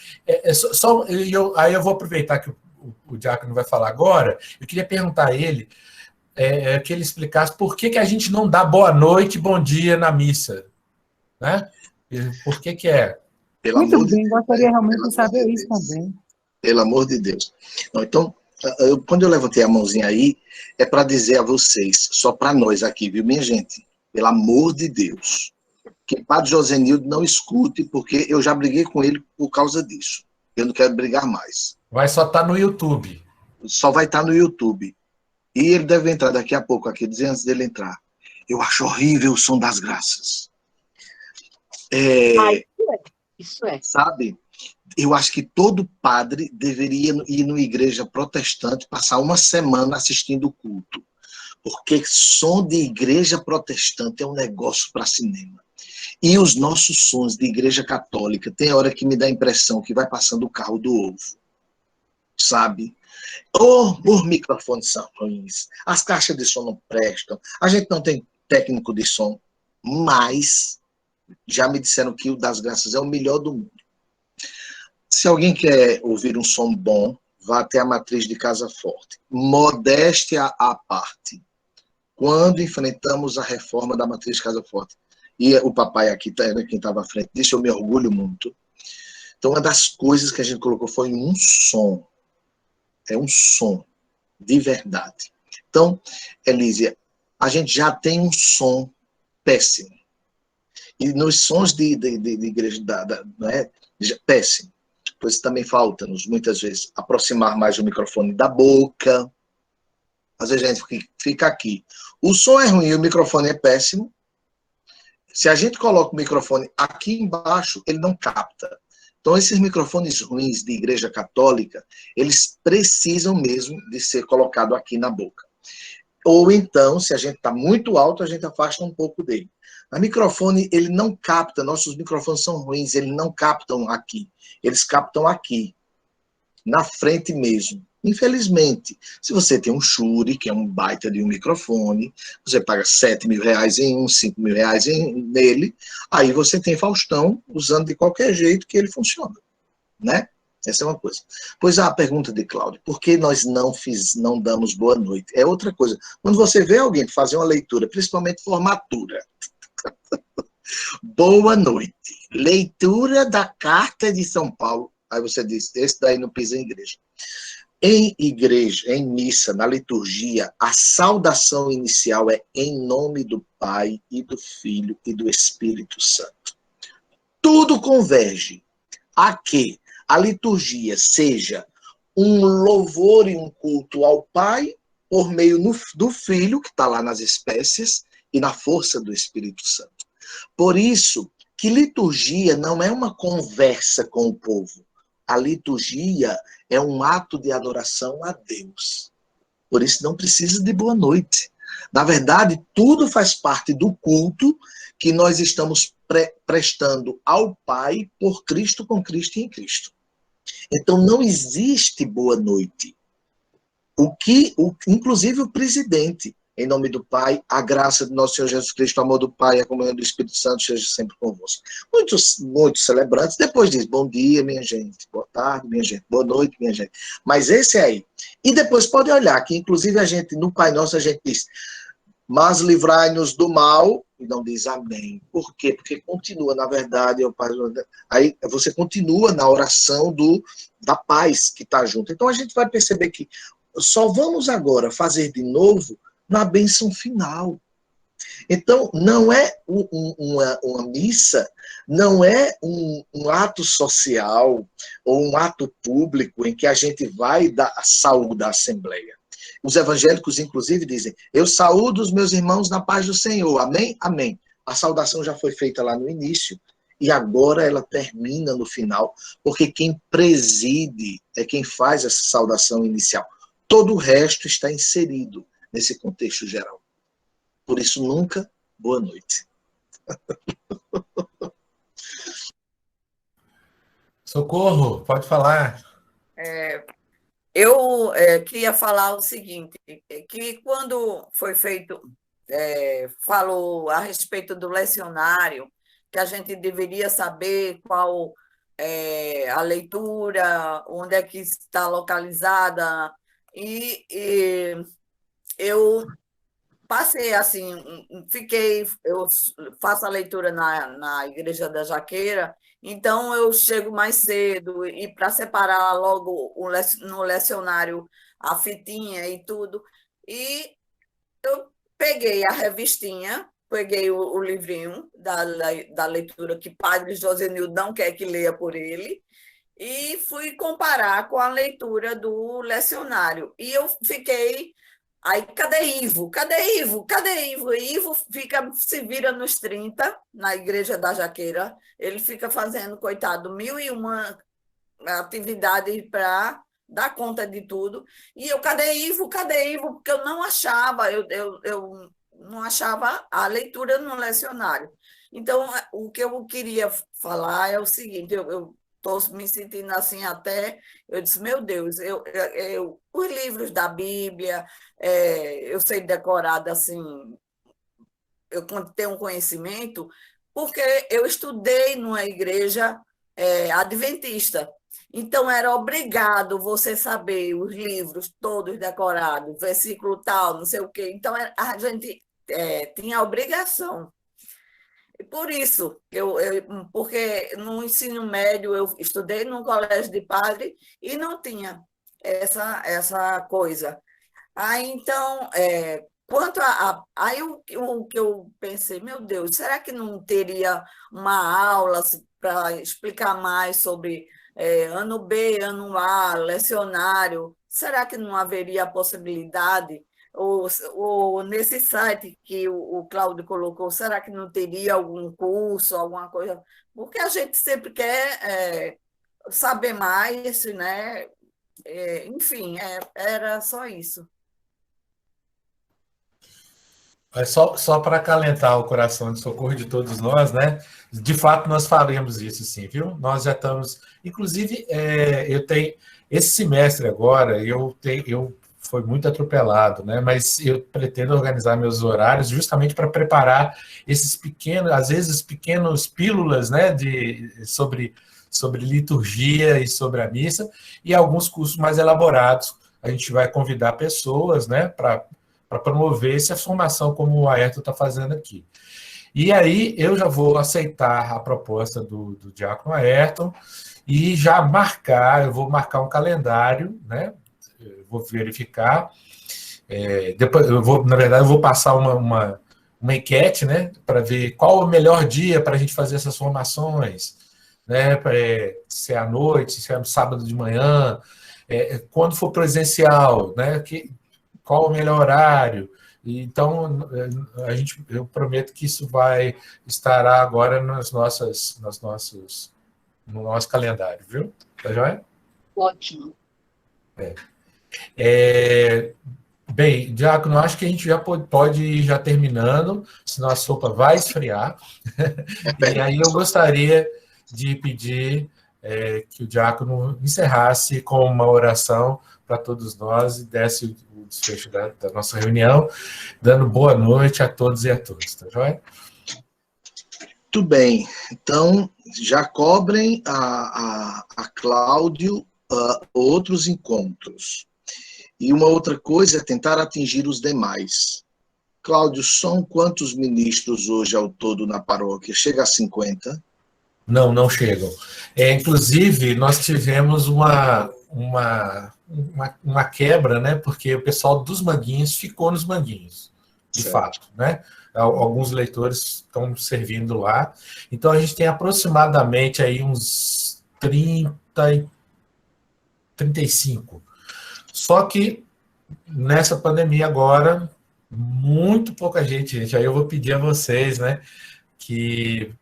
Aí eu vou aproveitar que o diácono vai falar agora, eu queria perguntar a ele, que ele explicasse por que a gente não dá boa noite, bom dia na missa, né? Por que é? Muito bem, gostaria realmente de saber isso também. Pelo amor de Deus. Então, quando eu levantei a mãozinha aí, é para dizer a vocês, só para nós aqui, viu, minha gente? Pelo amor de Deus. Que Padre Josenildo não escute, porque eu já briguei com ele por causa disso. Eu não quero brigar mais. Vai só estar no YouTube. Só vai estar no YouTube. E ele deve entrar daqui a pouco aqui, dizer antes dele entrar. Eu acho horrível o som das graças. Isso é. Sabe? Eu acho que todo padre deveria ir numa igreja protestante, passar uma semana assistindo o culto. Porque som de igreja protestante é um negócio para cinema. E os nossos sons de igreja católica, tem hora que me dá a impressão que vai passando o carro do ovo, sabe? Os microfones são ruins, as caixas de som não prestam, a gente não tem técnico de som, mas já me disseram que o das Graças é o melhor do mundo. Se alguém quer ouvir um som bom, vá até a matriz de Casa Forte. Modéstia à parte. Quando enfrentamos a reforma da matriz de Casa Forte, e o papai aqui, quem estava à frente disso, eu me orgulho muito. Então, uma das coisas que a gente colocou foi um som. É um som, de verdade. Então, Elísia, a gente já tem um som péssimo. E nos sons de igreja, não é? Péssimo. Pois também falta-nos, muitas vezes, aproximar mais o microfone da boca. Às vezes a gente fica aqui. O som é ruim e o microfone é péssimo. Se a gente coloca o microfone aqui embaixo, ele não capta. Então, esses microfones ruins de igreja católica, eles precisam mesmo de ser colocado aqui na boca. Ou então, se a gente está muito alto, a gente afasta um pouco dele. O microfone, ele não capta, nossos microfones são ruins, eles não captam aqui. Eles captam aqui, na frente mesmo. Infelizmente, se você tem um Shure, que é um baita de um microfone, você paga R$7.000 em um, R$5.000 nele, aí você tem Faustão usando de qualquer jeito que ele funciona, né? Essa é uma coisa. Pois a pergunta de Cláudio, por que nós não damos boa noite? É outra coisa. Quando você vê alguém fazer uma leitura, principalmente formatura, boa noite, leitura da Carta de São Paulo, aí você diz, esse daí não pisa em igreja. Em igreja, em missa, na liturgia, a saudação inicial é em nome do Pai e do Filho e do Espírito Santo. Tudo converge a que a liturgia seja um louvor e um culto ao Pai por meio do Filho, que está lá nas espécies, e na força do Espírito Santo. Por isso que liturgia não é uma conversa com o povo. A liturgia é um ato de adoração a Deus. Por isso não precisa de boa noite. Na verdade, tudo faz parte do culto que nós estamos prestando ao Pai por Cristo, com Cristo e em Cristo. Então não existe boa noite. Inclusive o presidente, em nome do Pai, a graça do nosso Senhor Jesus Cristo, o amor do Pai e a comunhão do Espírito Santo seja sempre convosco. Muitos celebrantes depois dizem, bom dia, minha gente, boa tarde, minha gente, boa noite, minha gente. Mas esse aí. E depois pode olhar que, inclusive, a gente, no Pai Nosso, a gente diz, mas livrai-nos do mal, e não diz amém. Por quê? Porque continua, na verdade, aí você continua na oração da paz que está junto. Então a gente vai perceber que só vamos agora fazer de novo na bênção final. Então, não é uma missa, não é um ato social ou um ato público em que a gente vai saúdar a Assembleia. Os evangélicos, inclusive, dizem, eu saúdo os meus irmãos na paz do Senhor. Amém? Amém. A saudação já foi feita lá no início e agora ela termina no final, porque quem preside é quem faz essa saudação inicial. Todo o resto está inserido nesse contexto geral. Por isso, nunca, boa noite. Socorro, pode falar. Eu queria falar o seguinte, que quando foi feito, falou a respeito do lecionário, que a gente deveria saber qual é a leitura, onde é que está localizada, e eu passei assim, eu faço a leitura na Igreja da Jaqueira, então eu chego mais cedo, e para separar logo no lecionário a fitinha e tudo, e eu peguei a revistinha, peguei o livrinho da leitura que Padre Josenildo não quer que leia por ele, e fui comparar com a leitura do lecionário. E eu fiquei... Aí, cadê Ivo? Cadê Ivo? Cadê Ivo? Ivo se vira nos 30, na Igreja da Jaqueira. Ele fica fazendo, coitado, 1001 atividades para dar conta de tudo. E eu, cadê Ivo? Cadê Ivo? Porque eu não achava, eu não achava a leitura no lecionário. Então, o que eu queria falar é o seguinte, eu estou me sentindo assim até, eu disse, meu Deus, os livros da Bíblia, eu sei decorado assim, eu tenho um conhecimento, porque eu estudei numa igreja adventista. Então, era obrigado você saber os livros todos decorados, versículo tal, não sei o quê. Então, a gente tinha a obrigação. E por isso, porque no ensino médio eu estudei num colégio de padre e não tinha essa coisa. Aí, então, quanto aí o que eu pensei, meu Deus, será que não teria uma aula para explicar mais sobre ano B, ano A, lecionário? Será que não haveria a possibilidade? Ou nesse site que o Cláudio colocou, será que não teria algum curso, alguma coisa? Porque a gente sempre quer saber mais, né? Enfim, era só isso. Só para acalentar o coração de socorro de todos nós, né? De fato, nós faremos isso, sim, viu? Nós já estamos. Inclusive, eu tenho. Esse semestre agora, eu foi muito atropelado, né? Mas eu pretendo organizar meus horários justamente para preparar esses pequenos, às vezes, pequenos pílulas, né? Sobre liturgia e sobre a missa, e alguns cursos mais elaborados. A gente vai convidar pessoas, né? Para promover essa formação como o Ayrton está fazendo aqui. E aí eu já vou aceitar a proposta do Diácono Ayrton e já eu vou marcar um calendário, né? Eu vou verificar. Depois, na verdade, eu vou passar uma enquete, né? Para ver qual o melhor dia para a gente fazer essas formações, né? Se é à noite, se é no sábado de manhã, quando for presencial, né? Qual o melhor horário. Então, eu prometo que isso estará agora no nosso calendário, viu? Tá joia? Ótimo. Bem, Diácono, acho que a gente já pode ir já terminando, senão a sopa vai esfriar. E aí eu gostaria de pedir que o Diácono encerrasse com uma oração para todos nós e desse o desfecho da nossa reunião, dando boa noite a todos e a todas, tá joia? Muito bem. Então, já cobrem a Cláudio outros encontros. E uma outra coisa é tentar atingir os demais. Cláudio, são quantos ministros hoje ao todo na paróquia? Chega a 50? Não chegam. Inclusive, nós tivemos uma quebra, né? Porque o pessoal dos Manguinhos ficou nos Manguinhos, de fato, né? Alguns leitores estão servindo lá. Então, a gente tem aproximadamente aí uns 35. Só que, nessa pandemia agora, muito pouca gente. Aí eu vou pedir a vocês, né? Que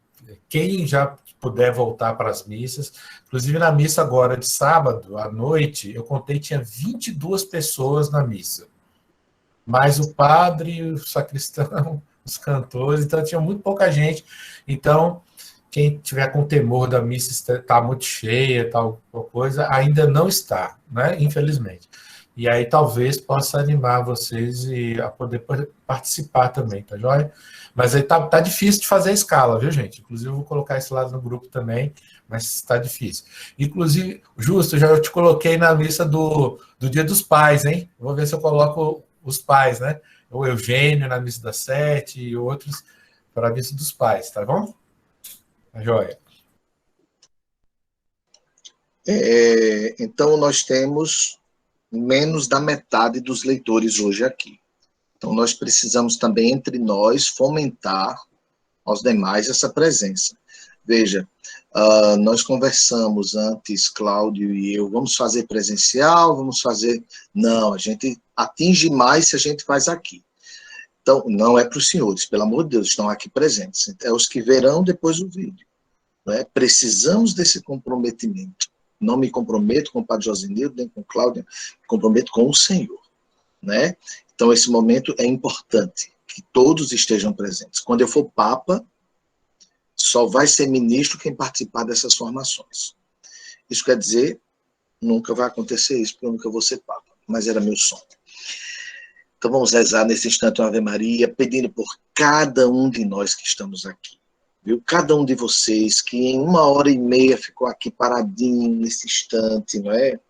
quem já puder voltar para as missas, inclusive na missa agora de sábado à noite, eu contei, tinha 22 pessoas na missa, mais o padre, o sacristão, os cantores, então tinha muito pouca gente. Então, quem tiver com temor da missa está muito cheia, tal coisa, ainda não está, né? Infelizmente. E aí talvez possa animar vocês a poder participar também, tá joia? Mas aí tá difícil de fazer a escala, viu, gente? Inclusive, eu vou colocar isso lá no grupo também, mas está difícil. Inclusive, Justo, já eu te coloquei na lista do Dia dos Pais, hein? Vou ver se eu coloco os pais, né? O Eugênio na missa das 7 e outros para a missa dos pais, tá bom? Tá joia. Então, nós temos menos da metade dos leitores hoje aqui. Então, nós precisamos também, entre nós, fomentar aos demais essa presença. Veja, nós conversamos antes, Cláudio e eu, vamos fazer presencial, vamos fazer... Não, a gente atinge mais se a gente faz aqui. Então, não é para os senhores, pelo amor de Deus, estão aqui presentes. É os que verão depois o vídeo. Né? Precisamos desse comprometimento. Não me comprometo com o padre Josenildo, nem com o Cláudio, me comprometo com o Senhor. Né? Então, esse momento é importante, que todos estejam presentes. Quando eu for Papa, Só vai ser ministro quem participar dessas formações. Isso quer dizer, nunca vai acontecer isso, porque eu nunca vou ser papa, mas era meu sonho. Então vamos rezar nesse instante uma Ave Maria, pedindo por cada um de nós que estamos aqui. Viu? Cada um de vocês que em 1h30 ficou aqui paradinho nesse instante, não é?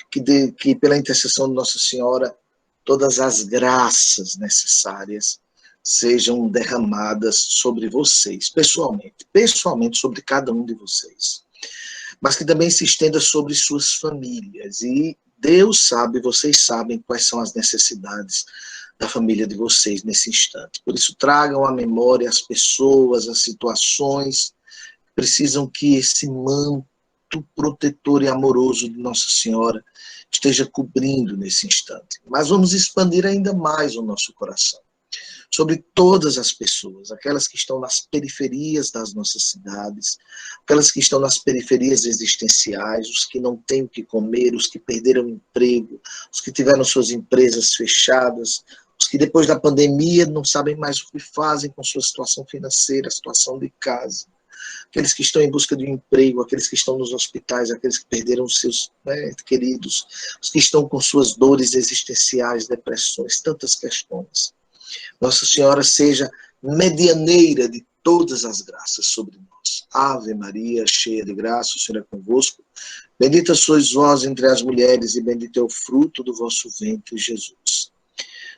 Que pela intercessão de Nossa Senhora, todas as graças necessárias sejam derramadas sobre vocês, pessoalmente sobre cada um de vocês. Mas que também se estenda sobre suas famílias. E Deus sabe, vocês sabem quais são as necessidades da família de vocês nesse instante. Por isso, tragam à memória as pessoas, as situações que precisam que esse manto protetor e amoroso de Nossa Senhora esteja cobrindo nesse instante. Mas vamos expandir ainda mais o nosso coração sobre todas as pessoas, aquelas que estão nas periferias das nossas cidades, aquelas que estão nas periferias existenciais, os que não têm o que comer, os que perderam o emprego, os que tiveram suas empresas fechadas, os que depois da pandemia não sabem mais o que fazem com sua situação financeira, situação de casa, aqueles que estão em busca de um emprego, aqueles que estão nos hospitais, aqueles que perderam os seus queridos, os que estão com suas dores existenciais, depressões, tantas questões. Nossa Senhora seja medianeira de todas as graças sobre nós. Ave Maria, cheia de graça, o Senhor é convosco. Bendita sois vós entre as mulheres e bendito é o fruto do vosso ventre, Jesus.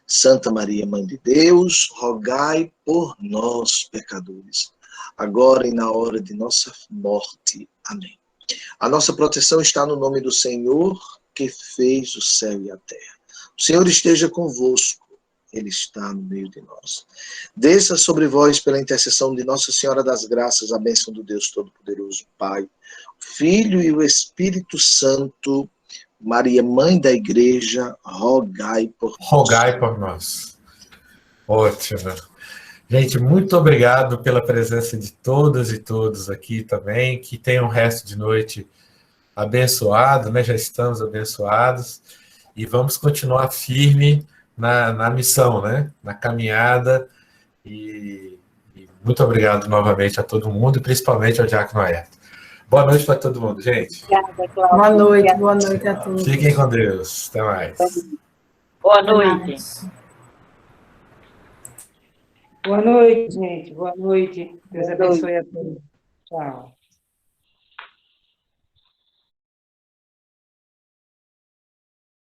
Santa Maria, Mãe de Deus, rogai por nós, pecadores, agora e na hora de nossa morte. Amém. A nossa proteção está no nome do Senhor, que fez o céu e a terra. O Senhor esteja convosco. Ele está no meio de nós. Desça sobre vós, pela intercessão de Nossa Senhora das Graças, a bênção do Deus Todo-Poderoso, Pai, o Filho e o Espírito Santo. Maria, Mãe da Igreja, rogai por nós. Rogai por nós. Ótimo. Gente, muito obrigado pela presença de todas e todos aqui também. Que tenham um resto de noite abençoado, né? Já estamos abençoados. E vamos continuar firme na missão, né? Na caminhada, e muito obrigado novamente a todo mundo, e principalmente ao Diácono Ayrton. Boa noite para todo mundo, gente. Obrigada, Cláudia. Boa noite a todos. Fiquem com Deus. Até mais. Boa noite. Boa noite, gente. Boa noite. Deus abençoe a todos. Tchau.